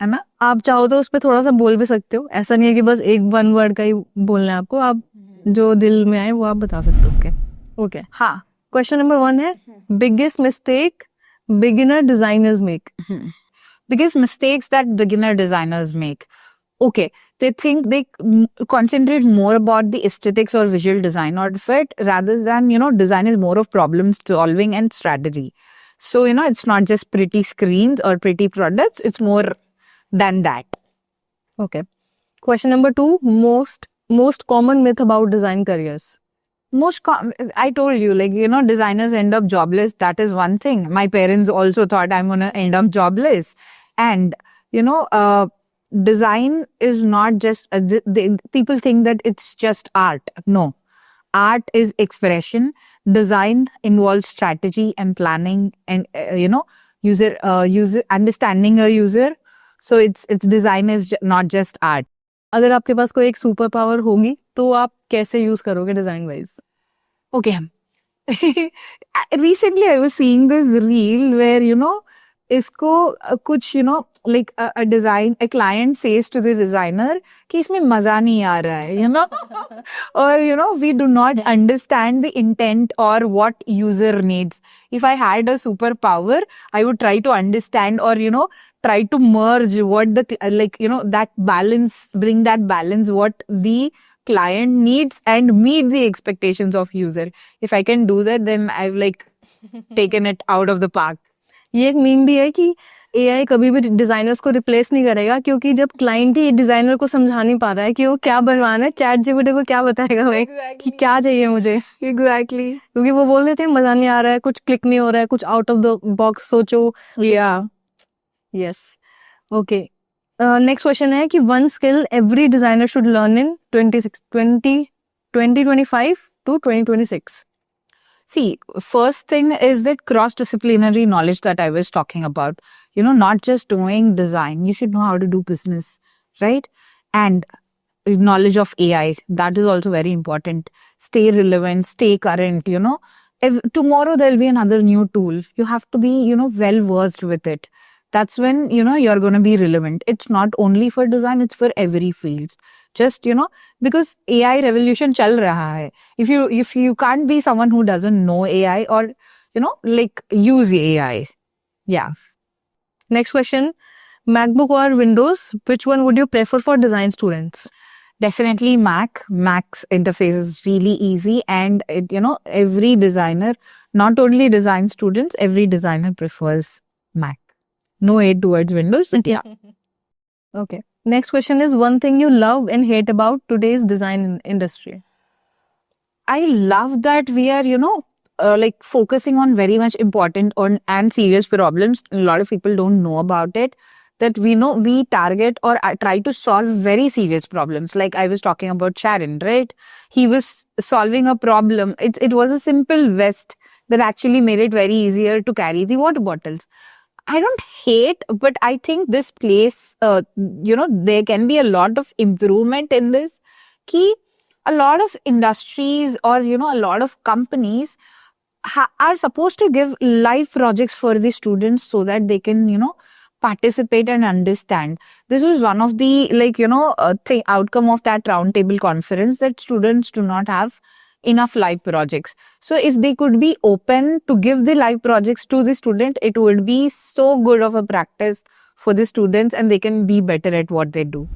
है ना? आप चाहो तो उस पे थोड़ा सा बोल भी सकते हो. ऐसा नहीं है कि बस एक वन वर्ड का ही बोलना है आपको. आप जो दिल में आए वो आप बता सकते हो. Okay okay. हाँ. क्वेश्चन नंबर 1 है, biggest mistake beginner designers make. Biggest mistakes that beginner designers make. Okay, they think they concentrate more about the aesthetics or visual design of it rather than, design is more of problem solving and strategy. So, it's not just pretty screens or pretty products, it's more than that. Okay. Question number 2, most common myth about design careers. I told you, designers end up jobless. That is one thing. My parents also thought I'm going to end up jobless. And, design is not just, people think that it's just art. No. Art is expression. Design involves strategy and planning and, user understanding a user. So it's design is not just art. अगर आपके पास कोई एक super power होगी तो आप कैसे use करोगे design wise? Okay. Recently I was seeing this reel where, इसको कुछ, like a design, a client says to the designer कि इसमें मजा नहीं आ रहा है, or, we do not understand the intent or what user needs. If I had a superpower, I would try to understand or, try to merge what the, that balance, bring that balance, what the client needs and meet the expectations of user. If I can do that, then I've taken it out of the park. ये एक meme भी है कि AI कभी भी designers को replace नहीं करेगा, क्योंकि जब क्लाइंट ही डिजाइनर को समझा नहीं पा रहा है कि वो क्या बनवाना है, चैट जीपीटी को क्या बताएगा वो कि क्या चाहिए मुझे. Exactly. क्योंकि वो बोल देते हैं मजा नहीं आ रहा है, कुछ क्लिक नहीं हो रहा है, कुछ आउट ऑफ द बॉक्स सोचो. Yeah. Yes. Okay. Next question है कि one skill every designer should learn in 2025 to 2026. See, first thing is that cross-disciplinary knowledge that I was talking about. Not just doing design. You should know how to do business, right? And knowledge of AI. That is also very important. Stay relevant, stay current, If tomorrow there'll be another new tool. You have to be, well-versed with it. That's when, you're going to be relevant. It's not only for design, it's for every field. Just, because AI revolution chal raha hai. If you can't be someone who doesn't know AI or, use AI. Yeah. Next question, MacBook or Windows, which one would you prefer for design students? Definitely Mac. Mac's interface is really easy and, every designer, not only design students, every designer prefers Mac. No hate towards Windows, but yeah. Okay. Next question is one thing you love and hate about today's design industry. I love that we are, focusing on very much important and serious problems. A lot of people don't know about it. That we target or try to solve very serious problems. Like I was talking about Sharon, right? He was solving a problem. It was a simple vest that actually made it very easier to carry the water bottles. I don't hate, but I think this place, there can be a lot of improvement in this. Ki a lot of industries or, a lot of companies are supposed to give live projects for the students so that they can, participate and understand. This was one of the, outcome of that roundtable conference, that students do not have enough live projects. So if they could be open to give the live projects to the student, it would be so good of a practice for the students and they can be better at what they do.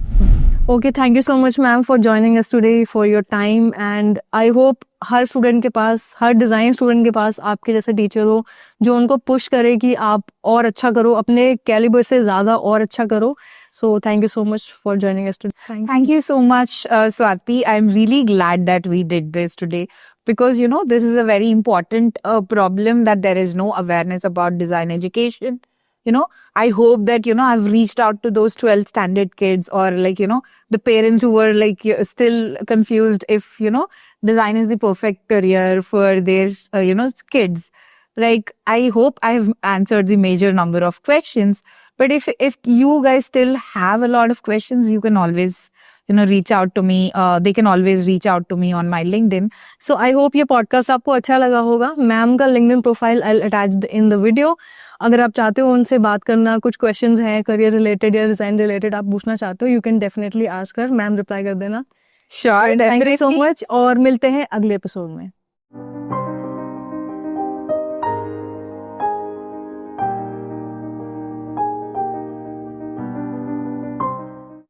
Okay, thank you so much ma'am for joining us today, for your time, and I hope her student के पास, हर design student के पास आपके जैसे teacher हो जो उनको push करे कि आप और अच्छा करो, अपने कैलिबर से ज़्यादा और अच्छा करो. So thank you so much for joining us today. Thank you so much, Swati. I'm really glad that we did this today because, this is a very important problem that there is no awareness about design education. I hope that, I've reached out to those 12th standard kids or the parents who were still confused if, design is the perfect career for their, kids. Like, I hope I've answered the major number of questions. But if you guys still have a lot of questions, you can always, reach out to me. They can always reach out to me on my LinkedIn. So I hope ये podcast आपको अच्छा लगा होगा. Ma'am का LinkedIn profile I attach in the video. अगर आप चाहते हो उनसे बात करना, कुछ क्वेश्चंस हैं करियर रिलेटेड या डिजाइन रिलेटेड आप पूछना चाहते हो, you can definitely ask her. Ma'am reply कर देना. Sure, thank you so much और मिलते हैं अगले एपिसोड में.